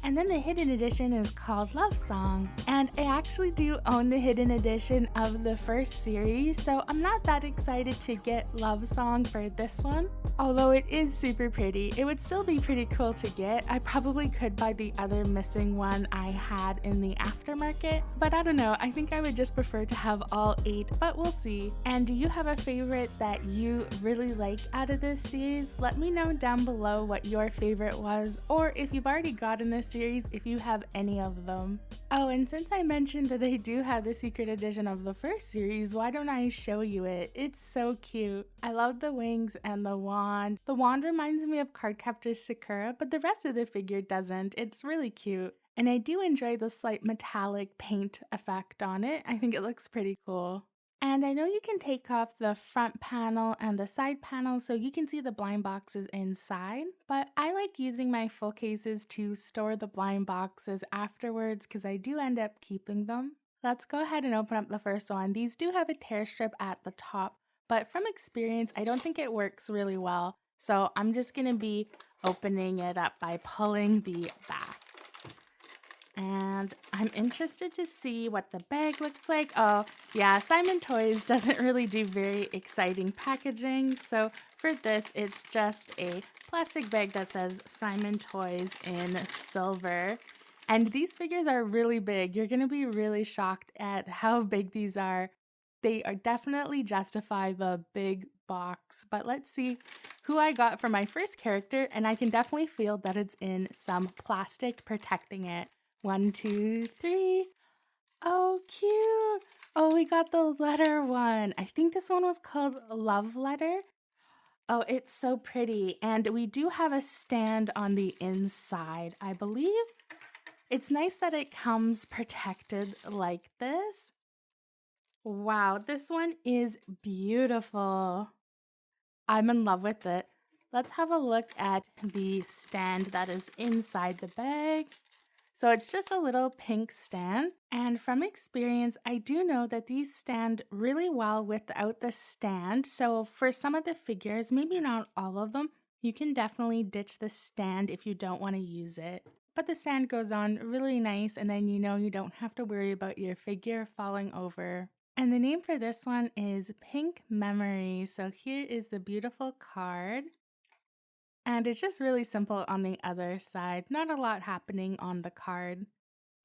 And then the hidden edition is called Love Song. And I actually do own the hidden edition of the first series, so I'm not that excited to get Love Song for this one. Although it is super pretty, it would still be pretty cool to get. I probably could buy the other missing one I had in the aftermarket, but I don't know, I think I would just prefer to have all 8, but we'll see. And do you have a favorite that you really like out of this series? Let me know down below what your favorite was, or if you've already gotten this series, if you have any of them. Oh, and since I mentioned that I do have the secret edition of the first series, why don't I show you it? It's so cute. I love the wings and the wand. The wand reminds me of Cardcaptor Sakura, but the rest of the figure doesn't. It's really cute. And I do enjoy the slight metallic paint effect on it. I think it looks pretty cool. And I know you can take off the front panel and the side panel so you can see the blind boxes inside, but I like using my full cases to store the blind boxes afterwards because I do end up keeping them. Let's go ahead and open up the first one. These do have a tear strip at the top, but from experience, I don't think it works really well. So I'm just going to be opening it up by pulling the back. And I'm interested to see what the bag looks like. Oh, yeah, Simon Toys doesn't really do very exciting packaging. So for this, it's just a plastic bag that says Simon Toys in silver. And these figures are really big. You're going to be really shocked at how big these are. They are definitely justify the big box. But let's see who I got for my first character. And I can definitely feel that it's in some plastic protecting it. 1, 2, 3. Oh, cute. Oh, we got the letter one. I think this one was called Love Letter. Oh, it's so pretty. And we do have a stand on the inside, I believe. It's nice that it comes protected like this. Wow, this one is beautiful. I'm in love with it. Let's have a look at the stand that is inside the bag. So it's just a little pink stand, and from experience, I do know that these stand really well without the stand. So for some of the figures, maybe not all of them, You can definitely ditch the stand if you don't want to use it. But the stand goes on really nice, and then you know you don't have to worry about your figure falling over. And the name for this one is Pink Memory. So here is the beautiful card. And it's just really simple on the other side. Not a lot happening on the card.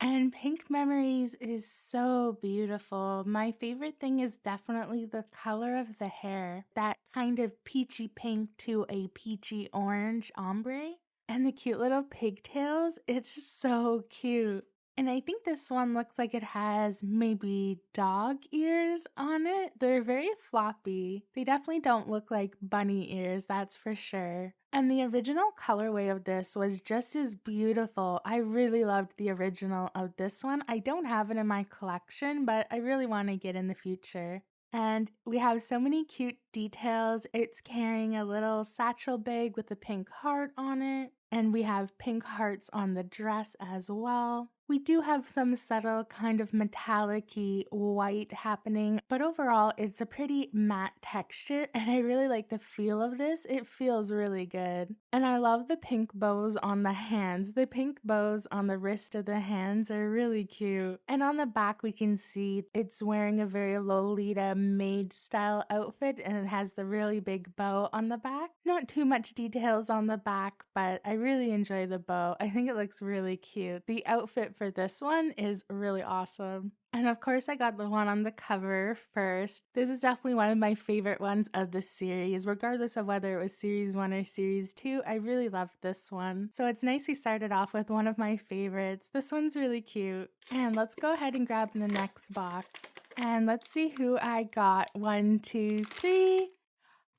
And Pink Memories is so beautiful. My favorite thing is definitely the color of the hair. That kind of peachy pink to a peachy orange ombre. And the cute little pigtails, it's just so cute. And I think this one looks like it has maybe dog ears on it. They're very floppy. They definitely don't look like bunny ears, that's for sure. And the original colorway of this was just as beautiful. I really loved the original of this one. I don't have it in my collection, but I really want to get in the future. And we have so many cute details. It's carrying a little satchel bag with a pink heart on it. And we have pink hearts on the dress as well. We do have some subtle kind of metallic-y white happening, but overall it's a pretty matte texture and I really like the feel of this. It feels really good. And I love the pink bows on the hands. The pink bows on the wrist of the hands are really cute. And on the back we can see it's wearing a very Lolita maid style outfit and it has the really big bow on the back. Not too much details on the back, but I really enjoy the bow. I think it looks really cute. The outfit for this one is really awesome. And of course I got the one on the cover first. This is definitely one of my favorite ones of the series, regardless of whether it was series 1 or series 2. I really loved this one. So it's nice we started off with one of my favorites. This one's really cute. And let's go ahead and grab the next box. And let's see who I got. 1, 2, 3.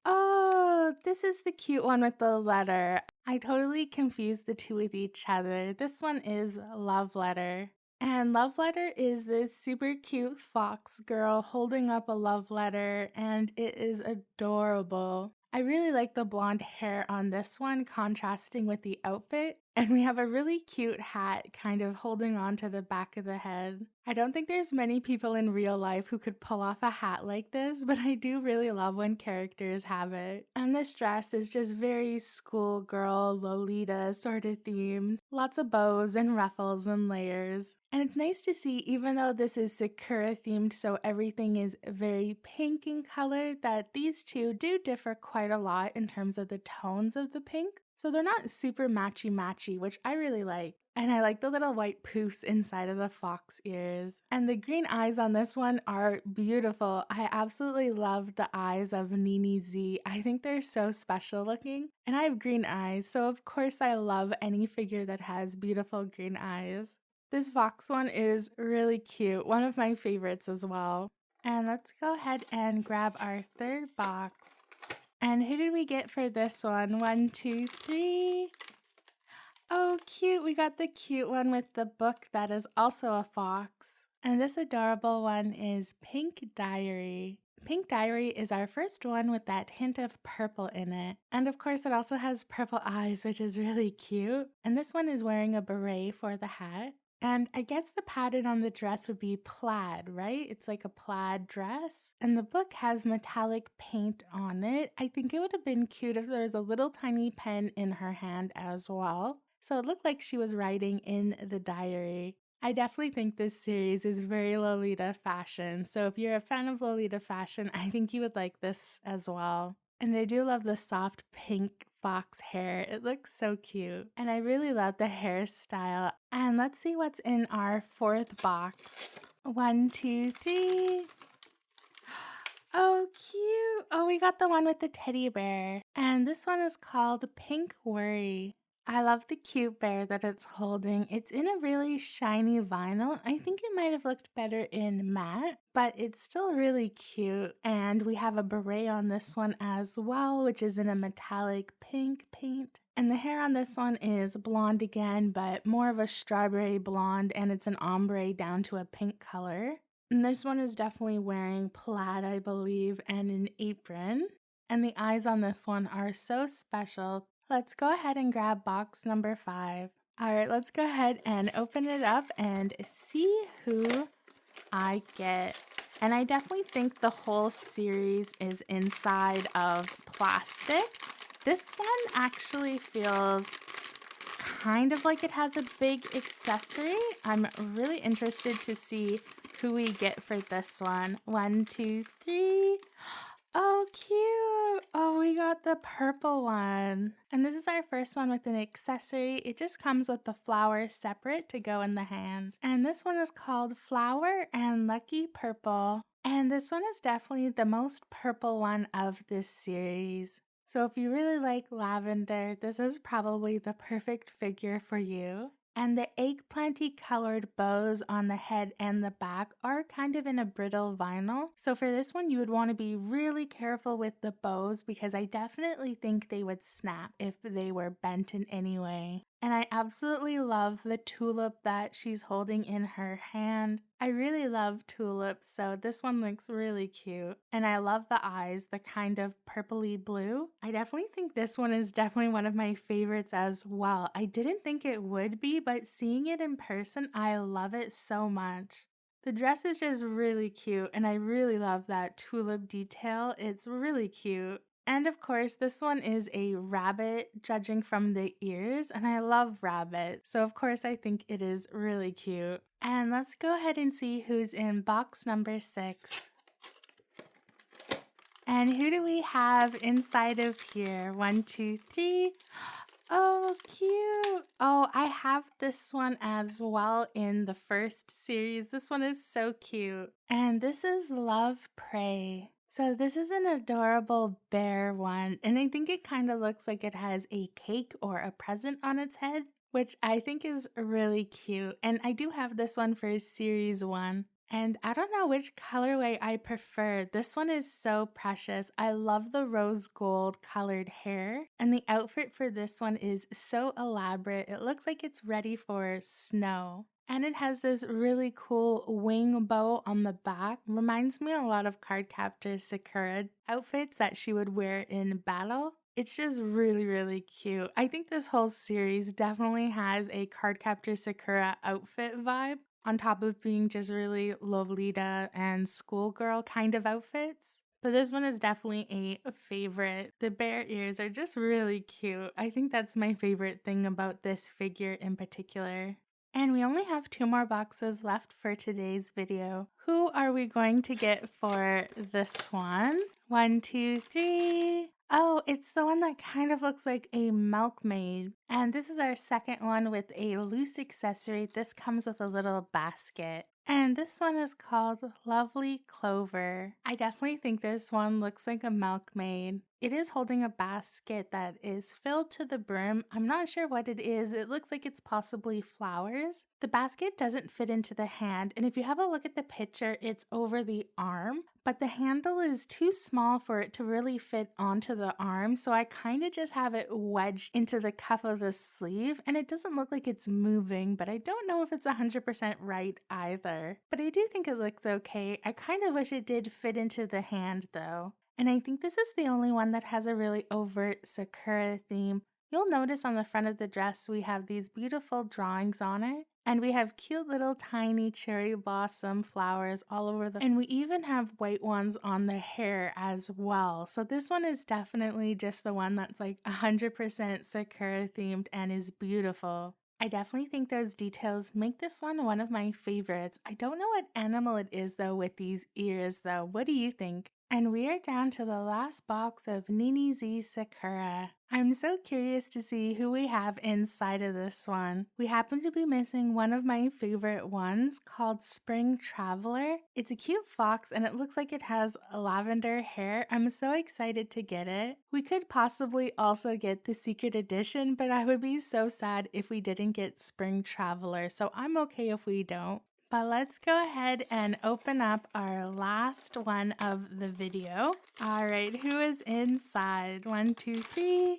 Oh, this is the cute one with the letter. I totally confused the two with each other. This one is Love Letter. And Love Letter is this super cute fox girl holding up a love letter, and it is adorable. I really like the blonde hair on this one, contrasting with the outfit. And we have a really cute hat kind of holding on to the back of the head. I don't think there's many people in real life who could pull off a hat like this, but I do really love when characters have it. And this dress is just very schoolgirl, Lolita sort of themed. Lots of bows and ruffles and layers. And it's nice to see, even though this is Sakura themed, so everything is very pink in color, that these two do differ quite a lot in terms of the tones of the pink. So they're not super matchy-matchy, which I really like. And I like the little white poofs inside of the fox ears. And the green eyes on this one are beautiful. I absolutely love the eyes of NiNiZee. I think they're so special looking. And I have green eyes, so of course I love any figure that has beautiful green eyes. This fox one is really cute, one of my favorites as well. And let's go ahead and grab our third box. And who did we get for this one? 1, 2, 3. Oh, cute. We got the cute one with the book that is also a fox. And this adorable one is Pink Diary. Pink Diary is our first one with that hint of purple in it. And of course it also has purple eyes, which is really cute. And this one is wearing a beret for the hat. And I guess the pattern on the dress would be plaid, right? It's like a plaid dress. And the book has metallic paint on it. I think it would have been cute if there was a little tiny pen in her hand as well. So it looked like she was writing in the diary. I definitely think this series is very Lolita fashion. So if you're a fan of Lolita fashion, I think you would like this as well. And I do love the soft pink fox hair. It looks so cute. And I really love the hairstyle. And let's see what's in our fourth box. 1, 2, 3. Oh, cute. Oh, we got the one with the teddy bear. And this one is called Pink Worry. I love the cute bear that it's holding. It's in a really shiny vinyl. I think it might have looked better in matte, but it's still really cute. And we have a beret on this one as well, which is in a metallic pink paint. And the hair on this one is blonde again, but more of a strawberry blonde, and it's an ombre down to a pink color. And this one is definitely wearing plaid, I believe, and an apron. And the eyes on this one are so special. Let's go ahead and grab box number 5. All right, let's go ahead and open it up and see who I get. And I definitely think the whole series is inside of plastic. This one actually feels kind of like it has a big accessory. I'm really interested to see who we get for this one. 1, 2, 3. Oh, cute. Oh, we got the purple one. And this is our first one with an accessory. It just comes with the flower separate to go in the hand. And this one is called Flower and Lucky Purple. And this one is definitely the most purple one of this series. So if you really like lavender, this is probably the perfect figure for you. And the eggplanty colored bows on the head and the back are kind of in a brittle vinyl. So for this one, you would want to be really careful with the bows because I definitely think they would snap if they were bent in any way. And I absolutely love the tulip that she's holding in her hand. I really love tulips, so this one looks really cute. And I love the eyes, the kind of purpley blue. I definitely think this one is definitely one of my favorites as well. I didn't think it would be, but seeing it in person, I love it so much. The dress is just really cute, and I really love that tulip detail. It's really cute. And of course, this one is a rabbit, judging from the ears, and I love rabbit, so of course I think it is really cute. And let's go ahead and see who's in box number 6. And who do we have inside of here? 1, 2, 3. Oh, cute. Oh, I have this one as well in the first series. This one is so cute. And this is Love Pray. So this is an adorable bear one, and I think it kind of looks like it has a cake or a present on its head, which I think is really cute. And I do have this one for series 1. And I don't know which colorway I prefer. This one is so precious. I love the rose gold colored hair. And the outfit for this one is so elaborate. It looks like it's ready for snow. And it has this really cool wing bow on the back. Reminds me a lot of Cardcaptor Sakura outfits that she would wear in battle. It's just really, really cute. I think this whole series definitely has a Cardcaptor Sakura outfit vibe, on top of being just really Lolita and schoolgirl kind of outfits. But this one is definitely a favorite. The bear ears are just really cute. I think that's my favorite thing about this figure in particular. And we only have 2 more boxes left for today's video. Who are we going to get for this one? 1, 2, 3. Oh, it's the one that kind of looks like a milkmaid. And this is our second one with a loose accessory. This comes with a little basket. And this one is called Lovely Clover. I definitely think this one looks like a milkmaid. It is holding a basket that is filled to the brim. I'm not sure what it is. It looks like it's possibly flowers. The basket doesn't fit into the hand, and if you have a look at the picture, it's over the arm, but the handle is too small for it to really fit onto the arm, so I kind of just have it wedged into the cuff of the sleeve, and it doesn't look like it's moving, but I don't know if it's 100% right either. But I do think it looks okay. I kind of wish it did fit into the hand though. And I think this is the only one that has a really overt Sakura theme. You'll notice on the front of the dress we have these beautiful drawings on it. And we have cute little tiny cherry blossom flowers all over and we even have white ones on the hair as well. So this one is definitely just the one that's like 100% Sakura themed and is beautiful. I definitely think those details make this one of my favorites. I don't know what animal it is though with these ears though. What do you think? And we are down to the last box of NiNiZee Sakura. I'm so curious to see who we have inside of this one. We happen to be missing one of my favorite ones called Spring Traveler. It's a cute fox and it looks like it has lavender hair. I'm so excited to get it. We could possibly also get the secret edition, but I would be so sad if we didn't get Spring Traveler, so I'm okay if we don't. But let's go ahead and open up our last one of the video. All right, who is inside? 1, 2, 3.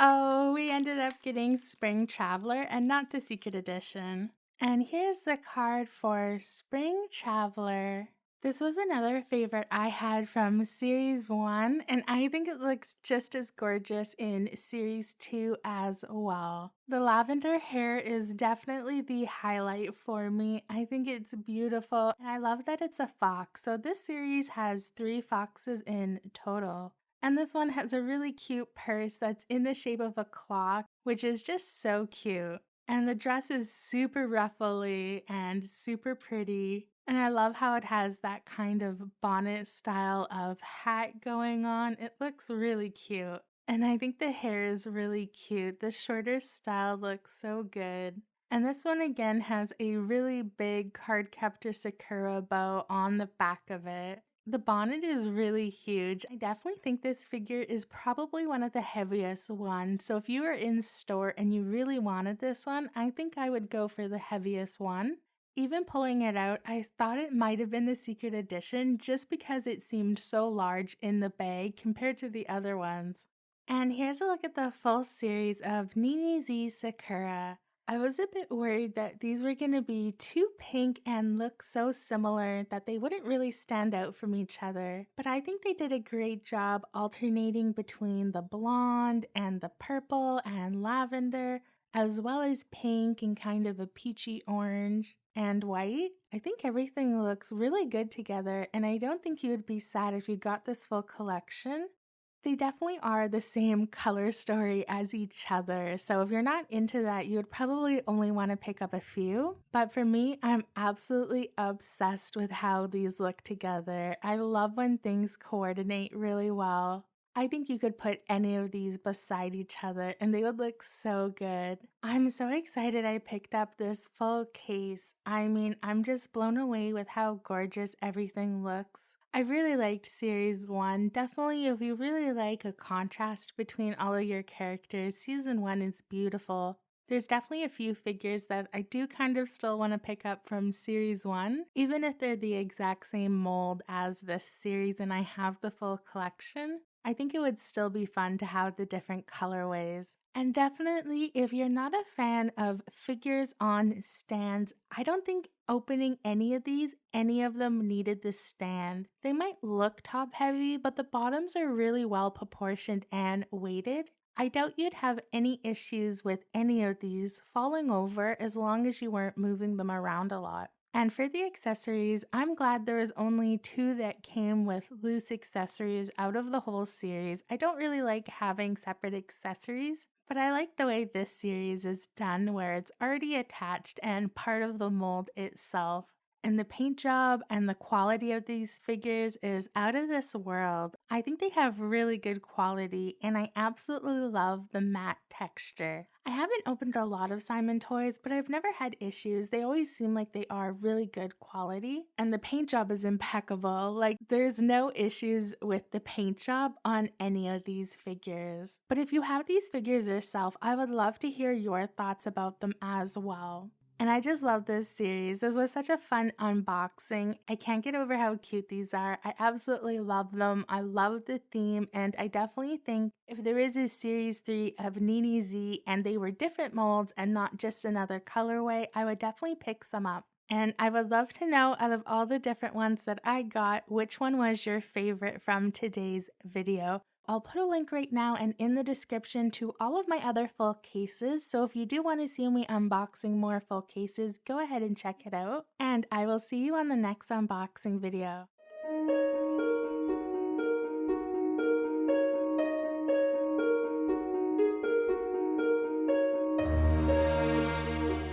Oh, we ended up getting Spring Traveler and not the secret edition. And here's the card for Spring Traveler. This was another favorite I had from Series 1, and I think it looks just as gorgeous in Series 2 as well. The lavender hair is definitely the highlight for me. I think it's beautiful, and I love that it's a fox. So this series has 3 foxes in total. And this one has a really cute purse that's in the shape of a clock, which is just so cute. And the dress is super ruffly and super pretty. And I love how it has that kind of bonnet style of hat going on. It looks really cute. And I think the hair is really cute. The shorter style looks so good. And this one again has a really big cardcaptor Sakura bow on the back of it. The bonnet is really huge. I definitely think this figure is probably one of the heaviest ones. So if you were in store and you really wanted this one, I think I would go for the heaviest one. Even pulling it out, I thought it might have been the secret edition just because it seemed so large in the bag compared to the other ones. And here's a look at the full series of NiNiZee Sakura. I was a bit worried that these were going to be too pink and look so similar that they wouldn't really stand out from each other, but I think they did a great job alternating between the blonde and the purple and lavender, as well as pink and kind of a peachy orange and white. I think everything looks really good together, and I don't think you would be sad if you got this full collection. They definitely are the same color story as each other, so if you're not into that, you would probably only want to pick up a few. But for me, I'm absolutely obsessed with how these look together. I love when things coordinate really well. I think you could put any of these beside each other and they would look so good. I'm so excited I picked up this full case. I mean, I'm just blown away with how gorgeous everything looks. I really liked Series 1. Definitely, if you really like a contrast between all of your characters, Season 1 is beautiful. There's definitely a few figures that I do kind of still want to pick up from Series 1, even if they're the exact same mold as this series and I have the full collection. I think it would still be fun to have the different colorways. And definitely, if you're not a fan of figures on stands, I don't think opening any of them needed this stand. They might look top heavy, but the bottoms are really well proportioned and weighted. I doubt you'd have any issues with any of these falling over as long as you weren't moving them around a lot. And for the accessories, I'm glad there was only 2 that came with loose accessories out of the whole series. I don't really like having separate accessories, but I like the way this series is done where it's already attached and part of the mold itself. And the paint job and the quality of these figures is out of this world. I think they have really good quality and I absolutely love the matte texture. I haven't opened a lot of Simon toys, but I've never had issues. They always seem like they are really good quality and the paint job is impeccable. Like there's no issues with the paint job on any of these figures. But if you have these figures yourself, I would love to hear your thoughts about them as well. And I just love this series. This was such a fun unboxing. I can't get over how cute these are. I absolutely love them. I love the theme, and I definitely think if there is a series 3 of NiNiZee and they were different molds and not just another colorway, I would definitely pick some up. And I would love to know, out of all the different ones that I got, which one was your favorite from today's video. I'll put a link right now and in the description to all of my other full cases, so if you do want to see me unboxing more full cases, go ahead and check it out. And I will see you on the next unboxing video.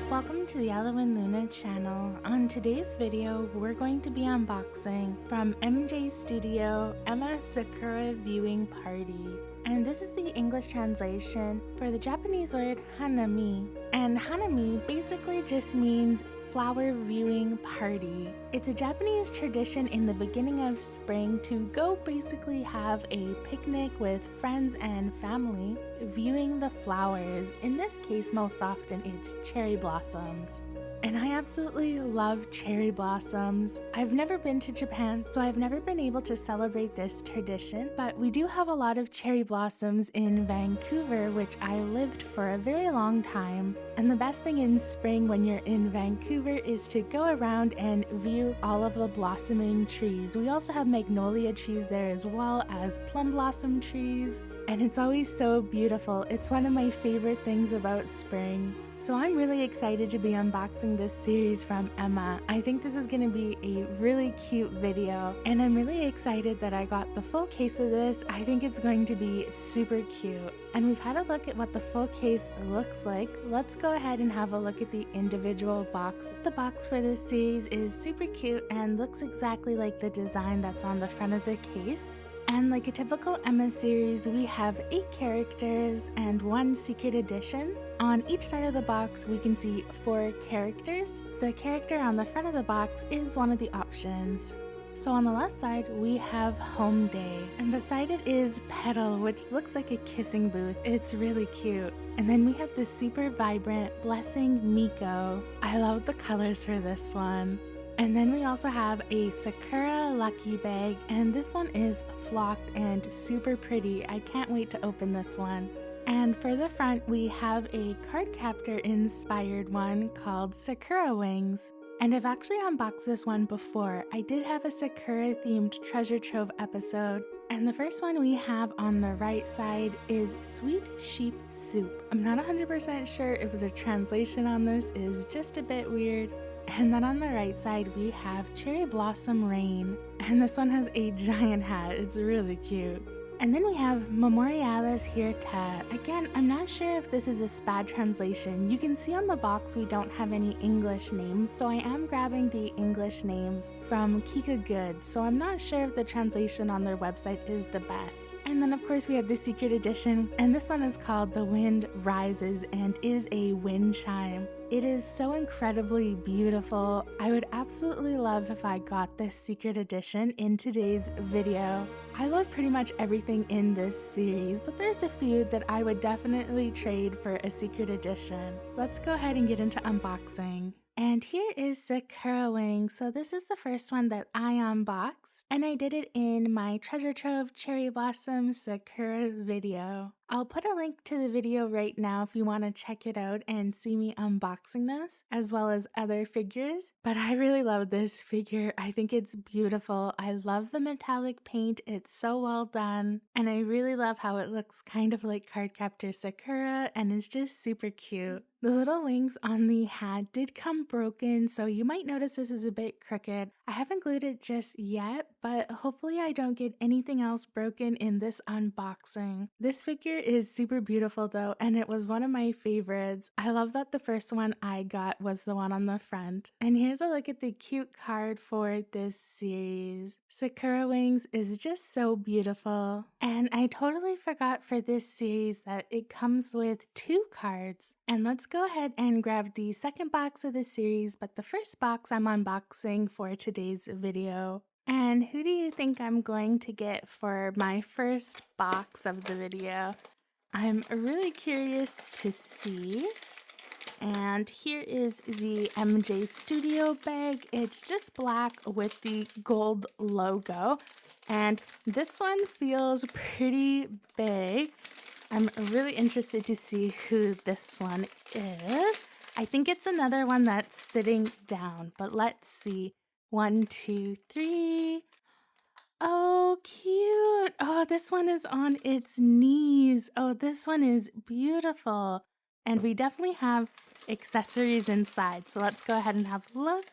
Welcome to the Ella and Luna channel. On today's video, we're going to be unboxing from MJ Studio Emma Sakura Viewing Party. And this is the English translation for the Japanese word Hanami. And Hanami basically just means flower viewing party. It's a Japanese tradition in the beginning of spring to go basically have a picnic with friends and family, viewing the flowers. In this case, most often it's cherry blossoms. And I absolutely love cherry blossoms. I've never been to Japan, so I've never been able to celebrate this tradition, but we do have a lot of cherry blossoms in Vancouver, which I lived for a very long time. And the best thing in spring when you're in Vancouver is to go around and view all of the blossoming trees. We also have magnolia trees there as well as plum blossom trees. And it's always so beautiful. It's one of my favorite things about spring. So I'm really excited to be unboxing this series from Emma. I think this is going to be a really cute video, and I'm really excited that I got the full case of this. I think it's going to be super cute. And we've had a look at what the full case looks like. Let's go ahead and have a look at the individual box. The box for this series is super cute and looks exactly like the design that's on the front of the case. And like a typical Emma series, we have 8 characters and 1 secret edition. On each side of the box, we can see 4 characters. The character on the front of the box is one of the options. So on the left side, we have Home Day, and beside it is Petal, which looks like a kissing booth. It's really cute. And then we have this super vibrant Blessing Miko. I love the colors for this one. And then we also have a Sakura Lucky Bag, and this one is flocked and super pretty. I can't wait to open this one. And for the front, we have a card captor inspired one called Sakura Wings. And I've actually unboxed this one before. I did have a Sakura themed treasure trove episode. And the first one we have on the right side is Sweet Sheep Soup. I'm not 100% sure if the translation on this is just a bit weird. And then on the right side, we have Cherry Blossom Rain. And this one has a giant hat. It's really cute. And then we have Memoriales Hirta. Again, I'm not sure if this is a SPAD translation. You can see on the box we don't have any English names, so I am grabbing the English names from Kika Good, so I'm not sure if the translation on their website is the best. And then of course we have the secret edition, and this one is called The Wind Rises and is a wind chime. It is so incredibly beautiful. I would absolutely love if I got this secret edition in today's video. I love pretty much everything in this series, but there's a few that I would definitely trade for a secret edition. Let's go ahead and get into unboxing. And here is Sakura Wings. So this is the first one that I unboxed, and I did it in my Treasure Trove Cherry Blossom Sakura video. I'll put a link to the video right now if you want to check it out and see me unboxing this, as well as other figures. But I really love this figure. I think it's beautiful. I love the metallic paint. It's so well done. And I really love how it looks kind of like Cardcaptor Sakura, and it's just super cute. The little wings on the hat did come broken, so you might notice this is a bit crooked. I haven't glued it just yet, but hopefully I don't get anything else broken in this unboxing. This figure is super beautiful though, and it was one of my favorites. I love that the first one I got was the one on the front. And here's a look at the cute card for this series. Sakura Wings is just so beautiful. And I totally forgot for this series that it comes with 2 cards. And let's go ahead and grab the second box of this series, but the first box I'm unboxing for today's video. And who do you think I'm going to get for my first box of the video? I'm really curious to see. And here is the MJ Studio bag. It's just black with the gold logo. And this one feels pretty big. I'm really interested to see who this one is. I think it's another one that's sitting down, but let's see. 1, 2, 3. Oh, cute. Oh, this one is on its knees. Oh, this one is beautiful. And we definitely have accessories inside. So let's go ahead and have a look.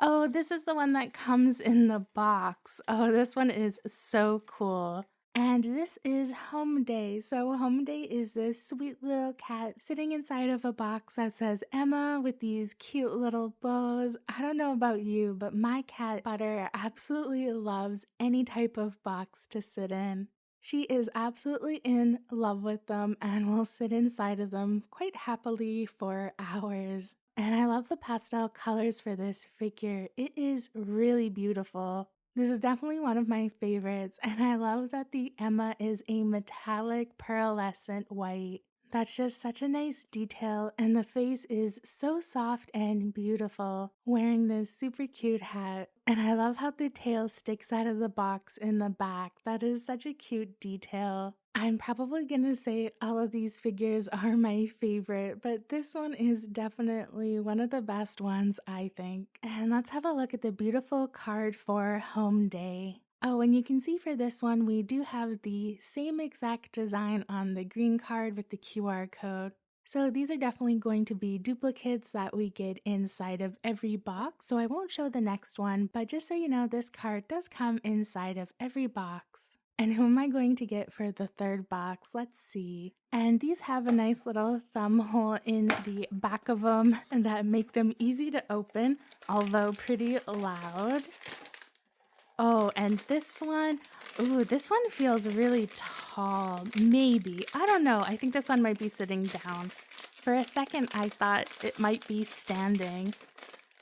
Oh, this is the one that comes in the box. Oh, this one is so cool. And this is Home Day. So Home Day is this sweet little cat sitting inside of a box that says Emma with these cute little bows. I don't know about you, but my cat Butter absolutely loves any type of box to sit in. She is absolutely in love with them and will sit inside of them quite happily for hours. And I love the pastel colors for this figure. It is really beautiful. This is definitely one of my favorites, and I love that the Emma is a metallic pearlescent white. That's just such a nice detail, and the face is so soft and beautiful, wearing this super cute hat. And I love how the tail sticks out of the box in the back. That is such a cute detail. I'm probably gonna say all of these figures are my favorite, but this one is definitely one of the best ones, I think. And let's have a look at the beautiful card for Home Day. Oh, and you can see for this one, we do have the same exact design on the green card with the QR code. So these are definitely going to be duplicates that we get inside of every box, so I won't show the next one, but just so you know, this card does come inside of every box. And who am I going to get for the third box? Let's see. And these have a nice little thumb hole in the back of them that make them easy to open, although pretty loud. Oh, and this one, ooh, this one feels really tall. Maybe. I don't know. I think this one might be sitting down. For a second, I thought it might be standing,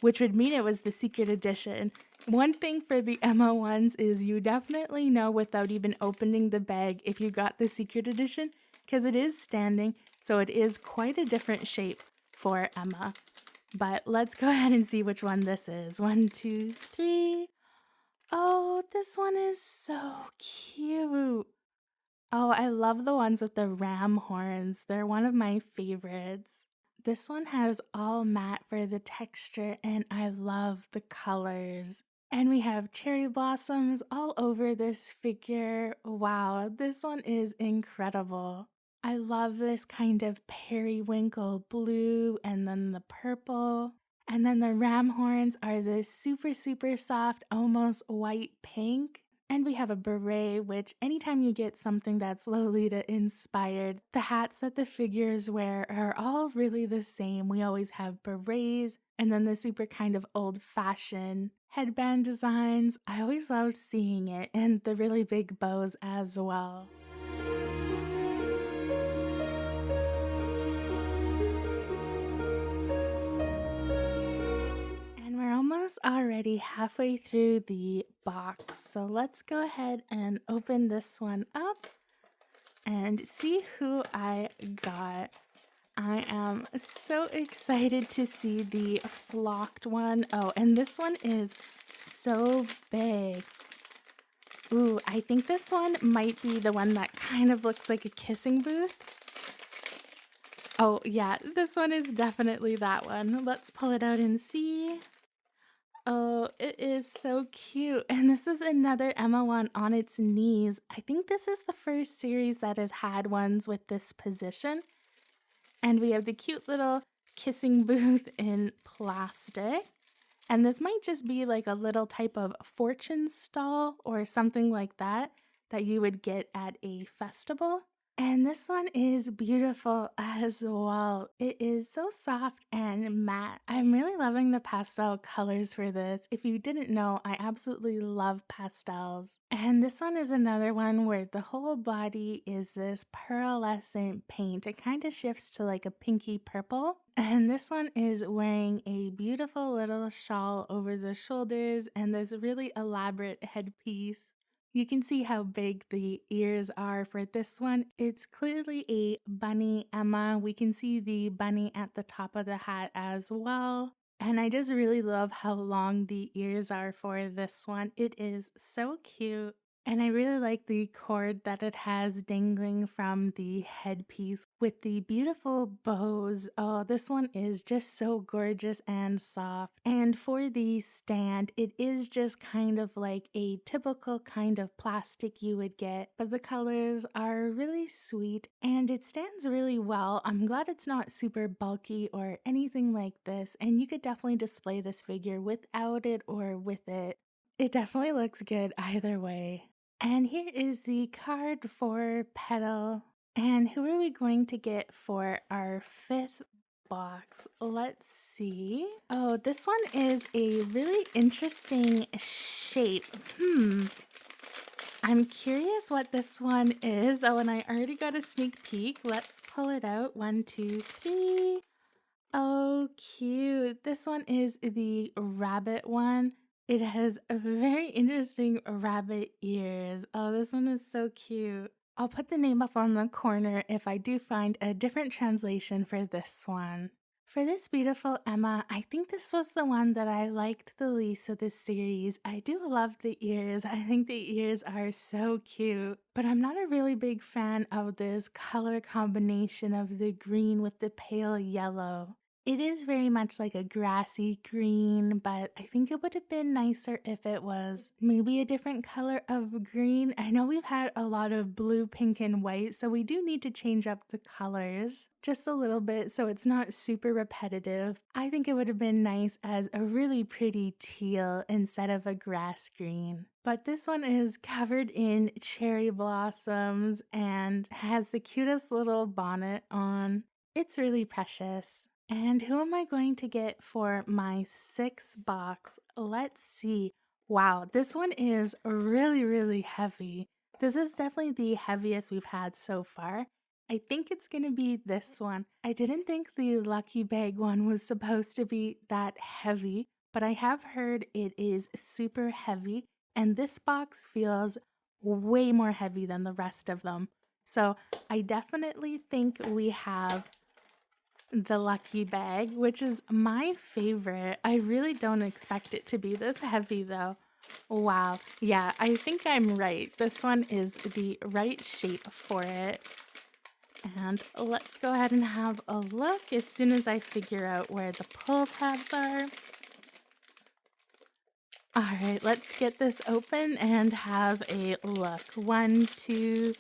which would mean it was the secret edition. One thing for the Emma ones is you definitely know without even opening the bag if you got the secret edition, because it is standing, so it is quite a different shape for Emma. But let's go ahead and see which one this is. 1, 2, 3. Oh, this one is so cute. Oh, I love the ones with the ram horns. They're one of my favorites. This one has all matte for the texture, and I love the colors. And we have cherry blossoms all over this figure. Wow, this one is incredible. I love this kind of periwinkle blue and then the purple. And then the ram horns are this super, super soft, almost white pink. And we have a beret, which anytime you get something that's Lolita inspired, the hats that the figures wear are all really the same. We always have berets and then the super kind of old-fashioned headband designs. I always loved seeing it, and the really big bows as well. Already halfway through the box, so let's go ahead and open this one up and see who I got. I am so excited to see the flocked one. Oh, and this one is so big. Ooh, I think this one might be the one that kind of looks like a kissing booth. Oh yeah, this one is definitely that one. Let's pull it out and see. Oh, it is so cute. And this is another Emma one on its knees. I think this is the first series that has had ones with this position. And we have the cute little kissing booth in plastic. And this might just be like a little type of fortune stall or something like that that you would get at a festival. And this one is beautiful as well. It is so soft and matte. I'm really loving the pastel colors for this. If you didn't know, I absolutely love pastels. And this one is another one where the whole body is this pearlescent paint. It kind of shifts to like a pinky purple. And this one is wearing a beautiful little shawl over the shoulders and this really elaborate headpiece. You can see how big the ears are for this one. It's clearly a bunny Emma. We can see the bunny at the top of the hat as well. And I just really love how long the ears are for this one. It is so cute. And I really like the cord that it has dangling from the headpiece with the beautiful bows. Oh, this one is just so gorgeous and soft. And for the stand, it is just kind of like a typical kind of plastic you would get, but the colors are really sweet and it stands really well. I'm glad it's not super bulky or anything like this, and you could definitely display this figure without it or with it. It definitely looks good either way. And here is the card for Petal. And who are we going to get for our fifth box? Let's see. Oh, this one is a really interesting shape. I'm curious what this one is. Oh, and I already got a sneak peek. Let's pull it out. 1, 2, 3. Oh, cute. This one is the rabbit one. It has a very interesting rabbit ears. Oh, this one is so cute. I'll put the name up on the corner if I do find a different translation for this one. For this beautiful Emma, I think this was the one that I liked the least of this series. I do love the ears. I think the ears are so cute, but I'm not a really big fan of this color combination of the green with the pale yellow. It is very much like a grassy green, but I think it would have been nicer if it was maybe a different color of green. I know we've had a lot of blue, pink, and white, so we do need to change up the colors just a little bit so it's not super repetitive. I think it would have been nice as a really pretty teal instead of a grass green. But this one is covered in cherry blossoms and has the cutest little bonnet on. It's really precious. And who am I going to get for my 6th box? Let's see. Wow, this one is really, really heavy. This is definitely the heaviest we've had so far. I think it's going to be this one. I didn't think the lucky bag one was supposed to be that heavy, but I have heard it is super heavy, and this box feels way more heavy than the rest of them. So I definitely think we have the lucky bag, which is my favorite. I really don't expect it to be this heavy though. Wow. Yeah, I think I'm right. This one is the right shape for it. And let's go ahead and have a look as soon as I figure out where the pull tabs are. All right, let's get this open and have a look. 1, 2,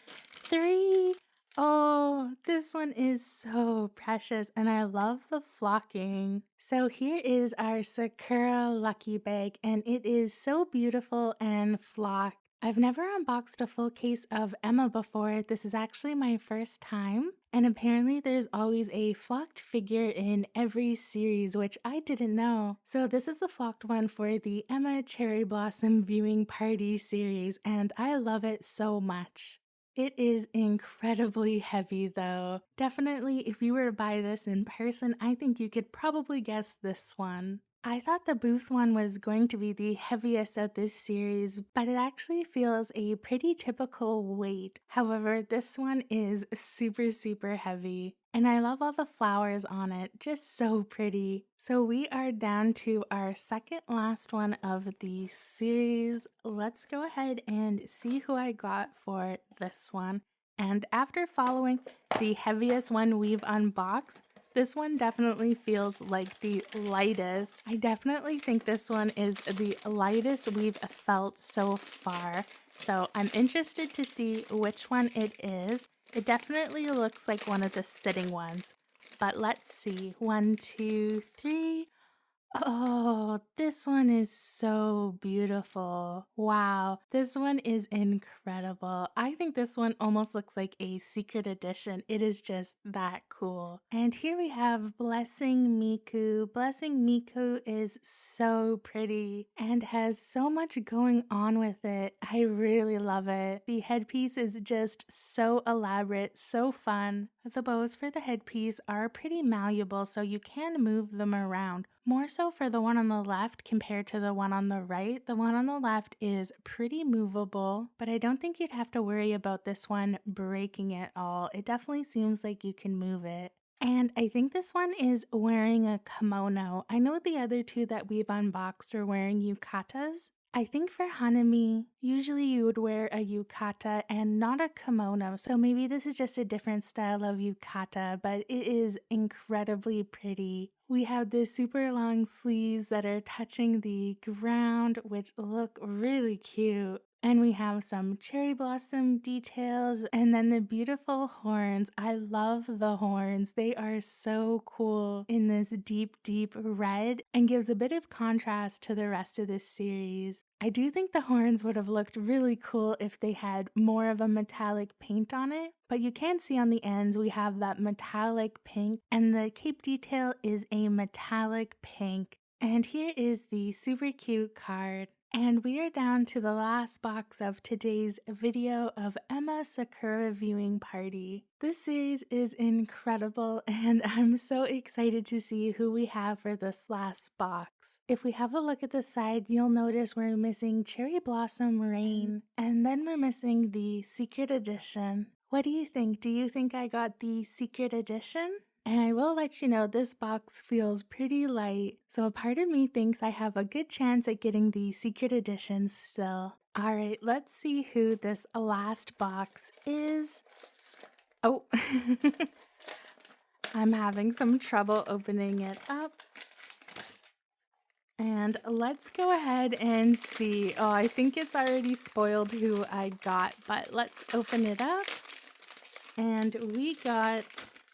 3. Oh, this one is so precious and I love the flocking. So here is our Sakura lucky bag and it is so beautiful and flocked. I've never unboxed a full case of Emma before. This is actually my first time. And apparently there's always a flocked figure in every series, which I didn't know. So this is the flocked one for the Emma Cherry Blossom viewing party series, and I love it so much. It is incredibly heavy though. Definitely if you were to buy this in person, I think you could probably guess this one. I thought the Booth one was going to be the heaviest of this series, but it actually feels a pretty typical weight. However, this one is super, super heavy. And I love all the flowers on it, just so pretty. So we are down to our second last one of the series. Let's go ahead and see who I got for this one. And after following the heaviest one we've unboxed, this one definitely feels like the lightest. I definitely think this one is the lightest we've felt so far. So I'm interested to see which one it is. It definitely looks like one of the sitting ones. But let's see. 1, 2, 3. Oh, this one is so beautiful. Wow, this one is incredible. I think this one almost looks like a secret edition. It is just that cool. And here we have Blessing Miku. Blessing Miku is so pretty and has so much going on with it. I really love it. The headpiece is just so elaborate, so fun. The bows for the headpiece are pretty malleable, so you can move them around. More so for the one on the left compared to the one on the right. The one on the left is pretty movable, but I don't think you'd have to worry about this one breaking at all. It definitely seems like you can move it. And I think this one is wearing a kimono. I know the other two that we've unboxed are wearing yukatas. I think for Hanami, usually you would wear a yukata and not a kimono, so maybe this is just a different style of yukata, but it is incredibly pretty. We have the super long sleeves that are touching the ground, which look really cute. And we have some cherry blossom details and then the beautiful horns. I love the horns. They are so cool in this deep, deep red and gives a bit of contrast to the rest of this series. I do think the horns would have looked really cool if they had more of a metallic paint on it, but you can see on the ends we have that metallic pink and the cape detail is a metallic pink. And here is the super cute card. And we are down to the last box of today's video of Emma Sakura viewing party. This series is incredible and I'm so excited to see who we have for this last box. If we have a look at the side, you'll notice we're missing Cherry Blossom Rain and then we're missing the Secret Edition. What do you think? Do you think I got the Secret Edition? And I will let you know this box feels pretty light, so a part of me thinks I have a good chance at getting the secret edition still. Alright, let's see who this last box is. Oh, I'm having some trouble opening it up. And let's go ahead and see. Oh, I think it's already spoiled who I got, but let's open it up. And we got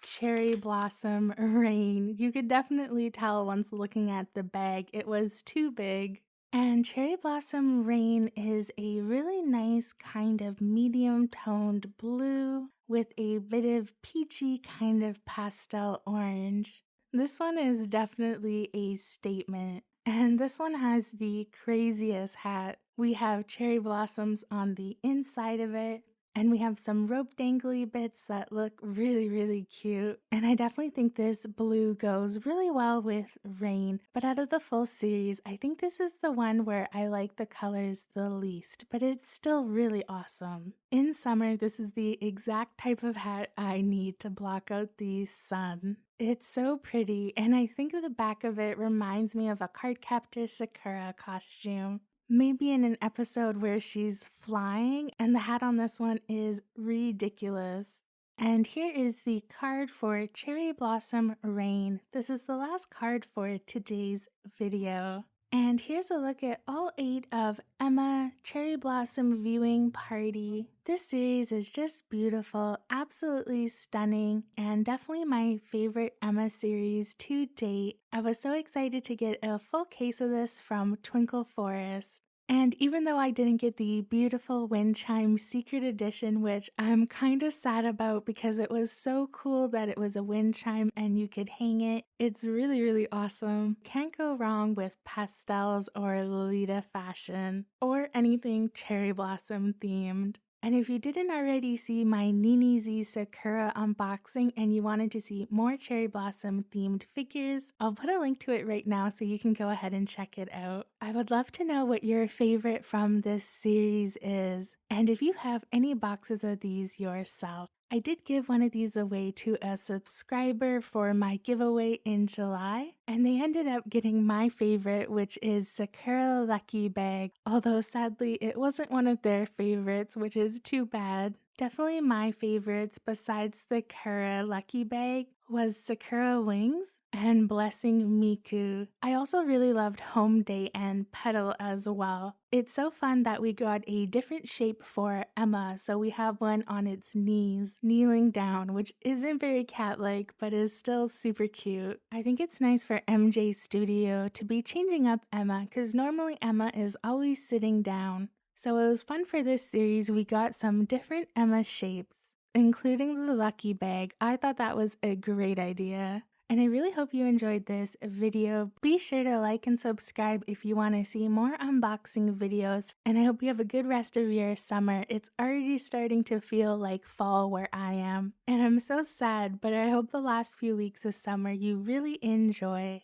Cherry Blossom Rain. You could definitely tell once looking at the bag, it was too big. And Cherry Blossom Rain is a really nice kind of medium toned blue with a bit of peachy kind of pastel orange. This one is definitely a statement. And this one has the craziest hat. We have cherry blossoms on the inside of it, and we have some rope dangly bits that look really, really cute. And I definitely think this blue goes really well with rain. But out of the full series, I think this is the one where I like the colors the least, but it's still really awesome. In summer, this is the exact type of hat I need to block out the sun. It's so pretty, and I think the back of it reminds me of a Cardcaptor Sakura costume. Maybe in an episode where she's flying, and the hat on this one is ridiculous. And here is the card for Cherry Blossom Rain. This is the last card for today's video. And here's a look at all 8 of Emma Cherry Blossom Viewing Party. This series is just beautiful, absolutely stunning, and definitely my favorite Emma series to date. I was so excited to get a full case of this from Twinkle Forest. And even though I didn't get the beautiful Wind Chime Secret Edition, which I'm kind of sad about because it was so cool that it was a wind chime and you could hang it, it's really, really awesome. Can't go wrong with pastels or Lolita fashion or anything cherry blossom themed. And if you didn't already see my NiNiZee Sakura unboxing and you wanted to see more cherry blossom themed figures, I'll put a link to it right now so you can go ahead and check it out. I would love to know what your favorite from this series is, and if you have any boxes of these yourself. I did give one of these away to a subscriber for my giveaway in July, and they ended up getting my favorite, which is Sakura Lucky Bag, although sadly it wasn't one of their favorites, which is too bad. Definitely my favorites besides the Kura Lucky Bag was Sakura Wings and Blessing Miku. I also really loved Home Day and Petal as well. It's so fun that we got a different shape for Emma, so we have one on its knees, kneeling down, which isn't very cat-like, but is still super cute. I think it's nice for MJ Studio to be changing up Emma, because normally Emma is always sitting down. So it was fun for this series. We got some different Emma shapes, including the lucky bag. I thought that was a great idea. And I really hope you enjoyed this video. Be sure to like and subscribe if you want to see more unboxing videos. And I hope you have a good rest of your summer. It's already starting to feel like fall where I am. And I'm so sad, but I hope the last few weeks of summer you really enjoy.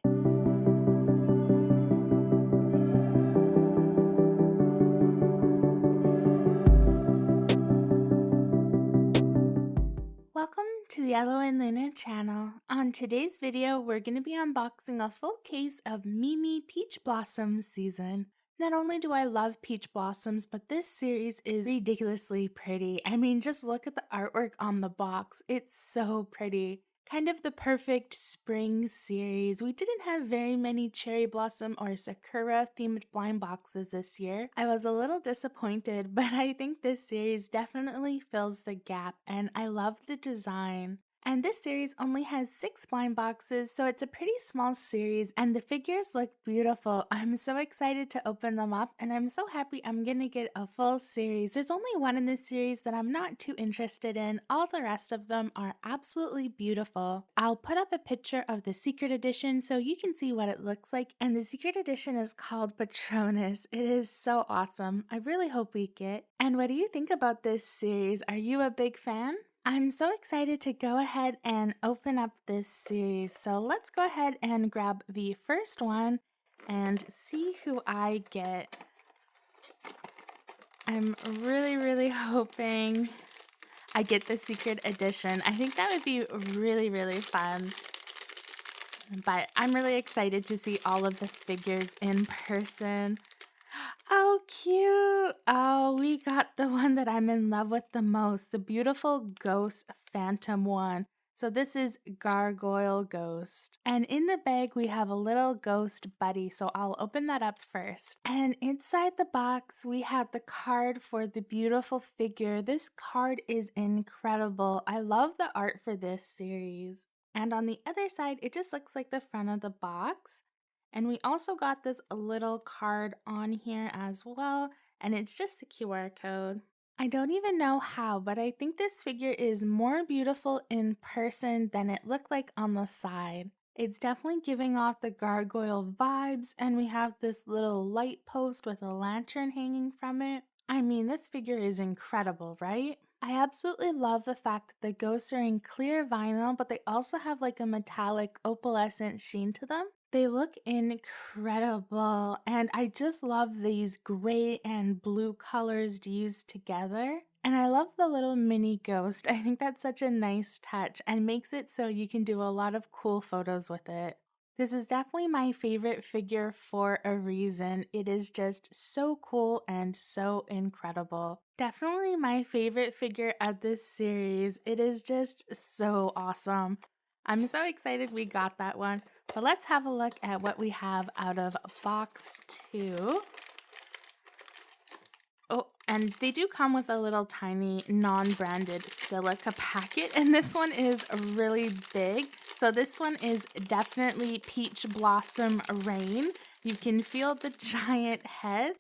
Welcome to the Yellow and Luna channel. On today's video, we're going to be unboxing a full case of Mimi Peach Blossom season. Not only do I love peach blossoms, but this series is ridiculously pretty. I mean, just look at the artwork on the box. It's so pretty. Kind of the perfect spring series. We didn't have very many cherry blossom or sakura themed blind boxes this year. I was a little disappointed, but I think this series definitely fills the gap and I love the design. And this series only has 6 blind boxes, so it's a pretty small series and the figures look beautiful. I'm so excited to open them up and I'm so happy I'm gonna get a full series. There's only one in this series that I'm not too interested in. All the rest of them are absolutely beautiful. I'll put up a picture of the secret edition so you can see what it looks like, and the secret edition is called Patronus. It is so awesome. I really hope we get. And what do you think about this series? Are you a big fan? I'm so excited to go ahead and open up this series. So let's go ahead and grab the first one and see who I get. I'm really hoping I get the secret edition. I think that would be really fun. But I'm really excited to see all of the figures in person. Oh, cute. Oh, we got the one that I'm in love with the most, the beautiful Ghost Phantom one. So this is Gargoyle Ghost. And in the bag, we have a little ghost buddy. So I'll open that up first. And inside the box, we have the card for the beautiful figure. This card is incredible. I love the art for this series. And on the other side, it just looks like the front of the box. And we also got this little card on here as well. And it's just the QR code. I don't even know how, but I think this figure is more beautiful in person than it looked like on the side. It's definitely giving off the gargoyle vibes, and we have this little light post with a lantern hanging from it. I mean, this figure is incredible, right? I absolutely love the fact that the ghosts are in clear vinyl, but they also have like a metallic opalescent sheen to them. They look incredible, and I just love these gray and blue colors used together. And I love the little mini ghost. I think that's such a nice touch and makes it so you can do a lot of cool photos with it. This is definitely my favorite figure for a reason. It is just so cool and so incredible. Definitely my favorite figure of this series. It is just so awesome. I'm so excited we got that one. But let's have a look at what we have out of box 2. Oh, and they do come with a little tiny non-branded silica packet, and this one is really big. So this one is definitely Peach Blossom Rain. You can feel the giant head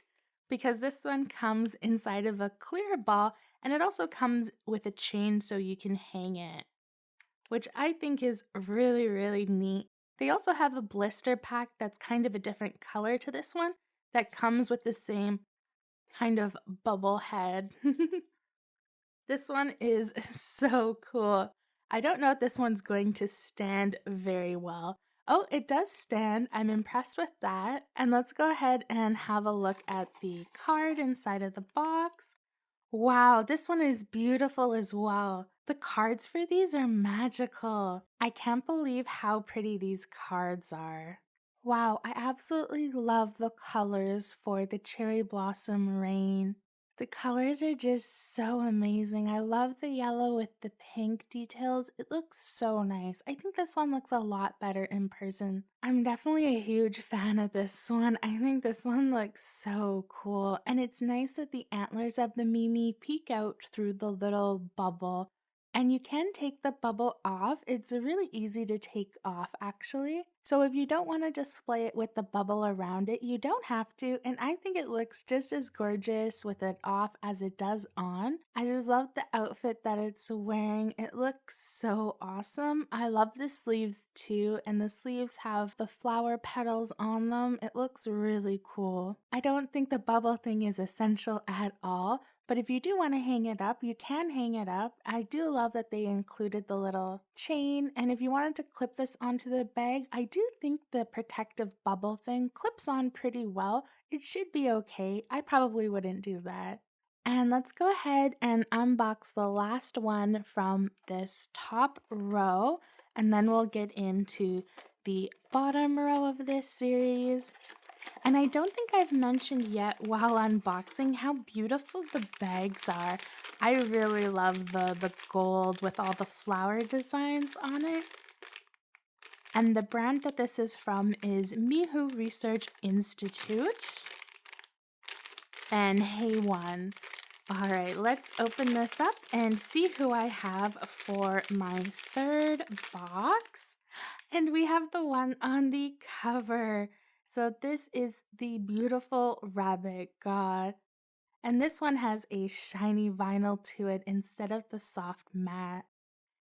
because this one comes inside of a clear ball, and it also comes with a chain so you can hang it, which I think is really, really neat. They also have a blister pack that's kind of a different color to this one that comes with the same kind of bubble head. This one is so cool. I don't know if this one's going to stand very well. Oh, it does stand. I'm impressed with that. And let's go ahead and have a look at the card inside of the box. Wow, this one is beautiful as well. The cards for these are magical. I can't believe how pretty these cards are. Wow, I absolutely love the colors for the Cherry Blossom Rain. The colors are just so amazing. I love the yellow with the pink details. It looks so nice. I think this one looks a lot better in person. I'm definitely a huge fan of this one. I think this one looks so cool. And it's nice that the antlers of the Mimi peek out through the little bubble. And you can take the bubble off. It's really easy to take off actually. So if you don't want to display it with the bubble around it, you don't have to. And I think it looks just as gorgeous with it off as it does on. I just love the outfit that it's wearing. It looks so awesome. I love the sleeves too. And the sleeves have the flower petals on them. It looks really cool. I don't think the bubble thing is essential at all. But if you do want to hang it up, you can hang it up. I do love that they included the little chain. And if you wanted to clip this onto the bag, I do think the protective bubble thing clips on pretty well. It should be okay. I probably wouldn't do that. And let's go ahead and unbox the last one from this top row. And then we'll get into the bottom row of this series. And I don't think I've mentioned yet while unboxing how beautiful the bags are. I really love the gold with all the flower designs on it. And the brand that this is from is Mihu Research Institute and Heyone. Alright, let's open this up and see who I have for my third box. And we have the one on the cover. So this is the beautiful rabbit god. And this one has a shiny vinyl to it instead of the soft matte.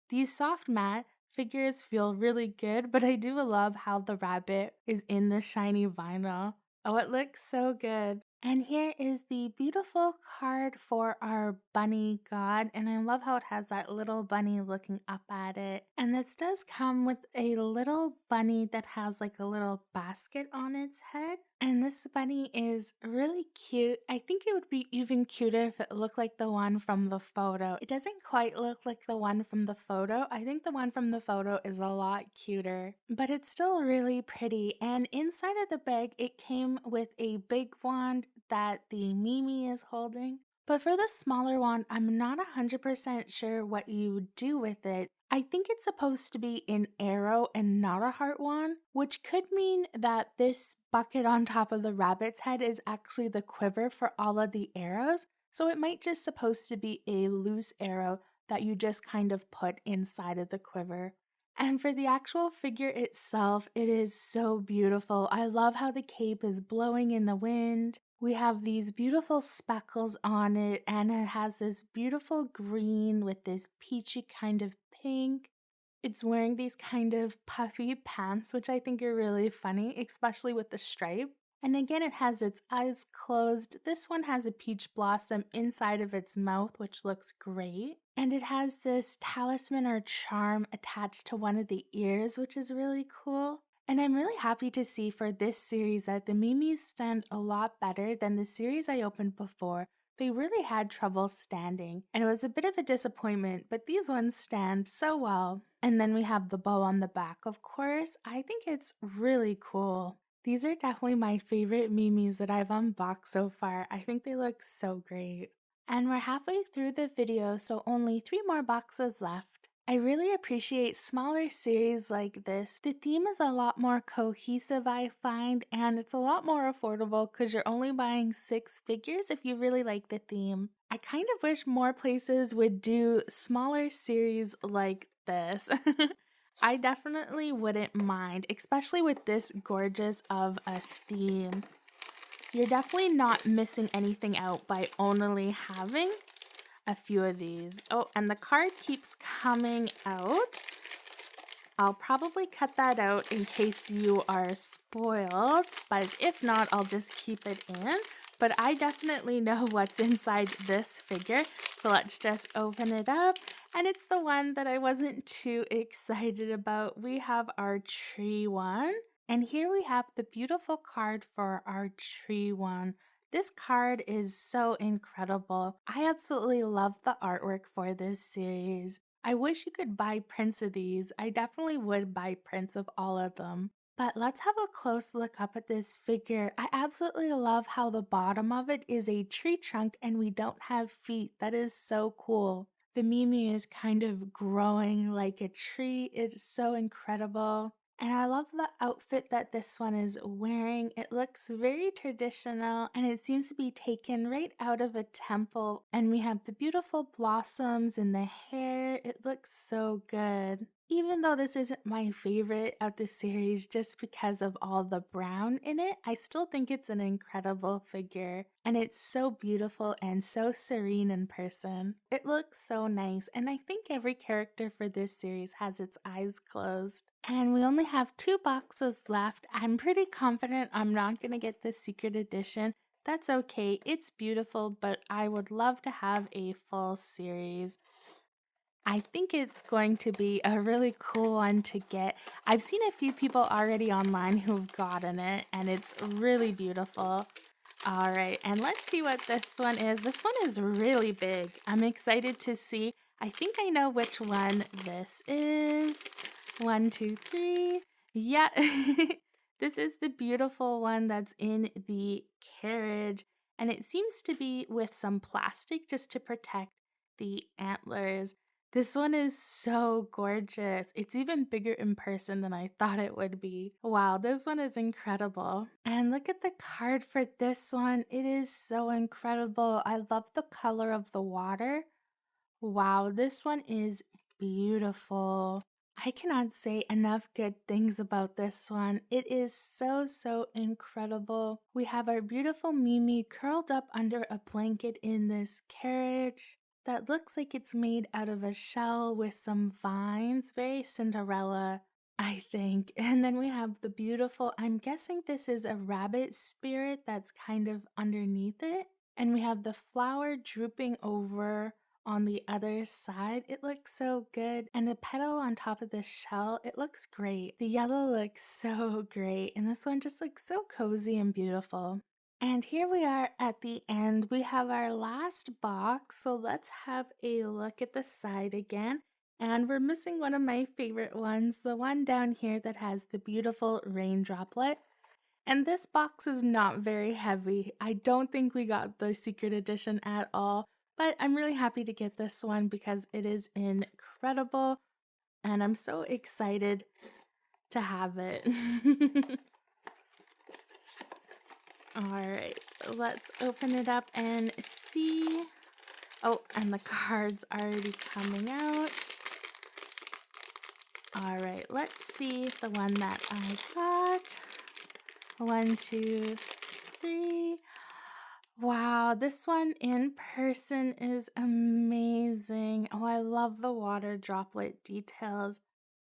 These soft matte figures feel really good, but I do love how the rabbit is in the shiny vinyl. Oh, it looks so good. And here is the beautiful card for our bunny god, and I love how it has that little bunny looking up at it. And this does come with a little bunny that has like a little basket on its head. And this bunny is really cute. I think it would be even cuter if it looked like the one from the photo. It doesn't quite look like the one from the photo. I think the one from the photo is a lot cuter, but it's still really pretty. And inside of the bag, it came with a big wand that the Mimi is holding. But for the smaller one, I'm not 100% sure what you would do with it. I think it's supposed to be an arrow and not a heart one, which could mean that this bucket on top of the rabbit's head is actually the quiver for all of the arrows, so it might just supposed to be a loose arrow that you just kind of put inside of the quiver. And for the actual figure itself, it is so beautiful. I love how the cape is blowing in the wind. We have these beautiful speckles on it, and it has this beautiful green with this peachy kind of pink. It's wearing these kind of puffy pants, which I think are really funny, especially with the stripe. And again, it has its eyes closed. This one has a peach blossom inside of its mouth, which looks great. And it has this talisman or charm attached to one of the ears, which is really cool. And I'm really happy to see for this series that the Mimis stand a lot better than the series I opened before. They really had trouble standing, and it was a bit of a disappointment, but these ones stand so well. And then we have the bow on the back, of course. I think it's really cool. These are definitely my favorite Mimis that I've unboxed so far. I think they look so great. And we're halfway through the video, so only 3 more boxes left. I really appreciate smaller series like this. The theme is a lot more cohesive, I find, and it's a lot more affordable because you're only buying 6 figures if you really like the theme. I kind of wish more places would do smaller series like this. I definitely wouldn't mind, especially with this gorgeous of a theme. You're definitely not missing anything out by only having a few of these. Oh, and the card keeps coming out. I'll probably cut that out in case you are spoiled, but if not, I'll just keep it in. But I definitely know what's inside this figure, so let's just open it up. And it's the one that I wasn't too excited about. We have our tree one, and here we have the beautiful card for our tree one. This card is so incredible. I absolutely love the artwork for this series. I wish you could buy prints of these. I definitely would buy prints of all of them. But let's have a close look up at this figure. I absolutely love how the bottom of it is a tree trunk and we don't have feet. That is so cool. The Mimi is kind of growing like a tree. It's so incredible. And I love the outfit that this one is wearing. It looks very traditional and it seems to be taken right out of a temple. And we have the beautiful blossoms in the hair. It looks so good. Even though this isn't my favorite of the series just because of all the brown in it, I still think it's an incredible figure. And it's so beautiful and so serene in person. It looks so nice, and I think every character for this series has its eyes closed. And we only have 2 boxes left. I'm pretty confident I'm not going to get the secret edition. That's okay, it's beautiful, but I would love to have a full series. I think it's going to be a really cool one to get. I've seen a few people already online who've gotten it, and it's really beautiful. All right, and let's see what this one is. This one is really big. I'm excited to see. I think I know which one this is. 1, 2, 3. Yeah, this is the beautiful one that's in the carriage, and it seems to be with some plastic just to protect the antlers. This one is so gorgeous. It's even bigger in person than I thought it would be. Wow, this one is incredible. And look at the card for this one. It is so incredible. I love the color of the water. Wow, this one is beautiful. I cannot say enough good things about this one. It is so incredible. We have our beautiful Mimi curled up under a blanket in this carriage that looks like it's made out of a shell with some vines. Very Cinderella, I think. And then we have the beautiful, I'm guessing this is a rabbit spirit that's kind of underneath it. And we have the flower drooping over on the other side. It looks so good. And the petal on top of the shell, it looks great. The yellow looks so great. And this one just looks so cozy and beautiful. And here we are at the end. We have our last box. So let's have a look at the side again. And we're missing one of my favorite ones, the one down here that has the beautiful rain droplet. And this box is not very heavy. I don't think we got the secret edition at all, but I'm really happy to get this one because it is incredible. and I'm so excited to have it. Alright, let's open it up and see. Oh, and the card's already coming out. Alright, let's see the one that I got. 1, 2, 3. Wow, this one in person is amazing. Oh, I love the water droplet details.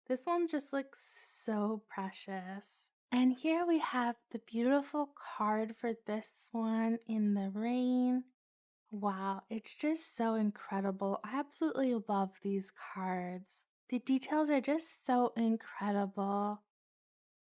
This one just looks so precious. And here we have the beautiful card for this one in the rain. Wow, it's just so incredible. I absolutely love these cards. The details are just so incredible.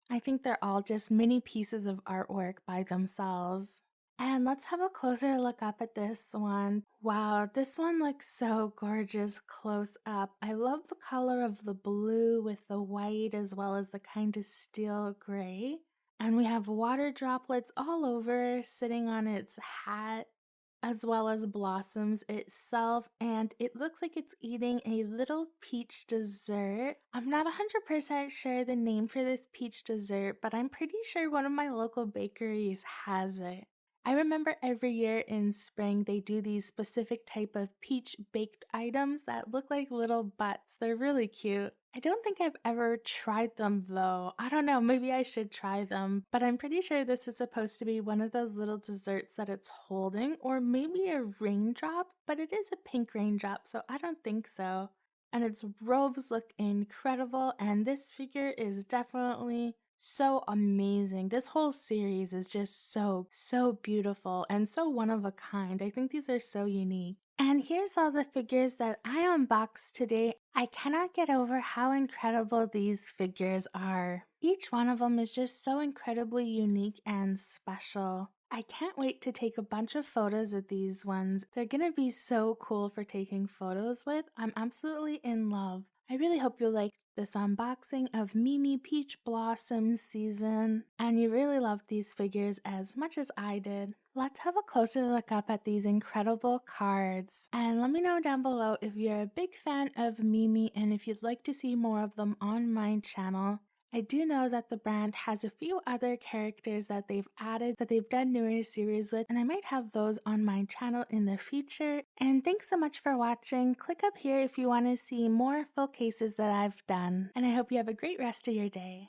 I think they're all just mini pieces of artwork by themselves. And let's have a closer look up at this one. Wow, this one looks so gorgeous close up. I love the color of the blue with the white as well as the kind of steel gray. And we have water droplets all over sitting on its hat, as well as blossoms itself, and it looks like it's eating a little peach dessert. I'm not 100% sure the name for this peach dessert, but I'm pretty sure one of my local bakeries has it. I remember every year in spring they do these specific type of peach baked items that look like little butts. They're really cute. I don't think I've ever tried them though. I don't know, maybe I should try them, but I'm pretty sure this is supposed to be one of those little desserts that it's holding, or maybe a raindrop, but it is a pink raindrop, so I don't think so. And its robes look incredible, and this figure is definitely so amazing. This whole series is just so beautiful and so one of a kind. I think these are so unique. And here's all the figures that I unboxed today. I cannot get over how incredible these figures are. Each one of them is just so incredibly unique and special. I can't wait to take a bunch of photos of these ones. They're gonna be so cool for taking photos with. I'm absolutely in love. I really hope you liked this unboxing of Mimi Peach Blossom season, and you really loved these figures as much as I did. Let's have a closer look up at these incredible cards, and let me know down below if you're a big fan of Mimi and if you'd like to see more of them on my channel. I do know that the brand has a few other characters that they've added that they've done newer series with, and I might have those on my channel in the future. And thanks so much for watching. Click up here if you want to see more full cases that I've done, and I hope you have a great rest of your day.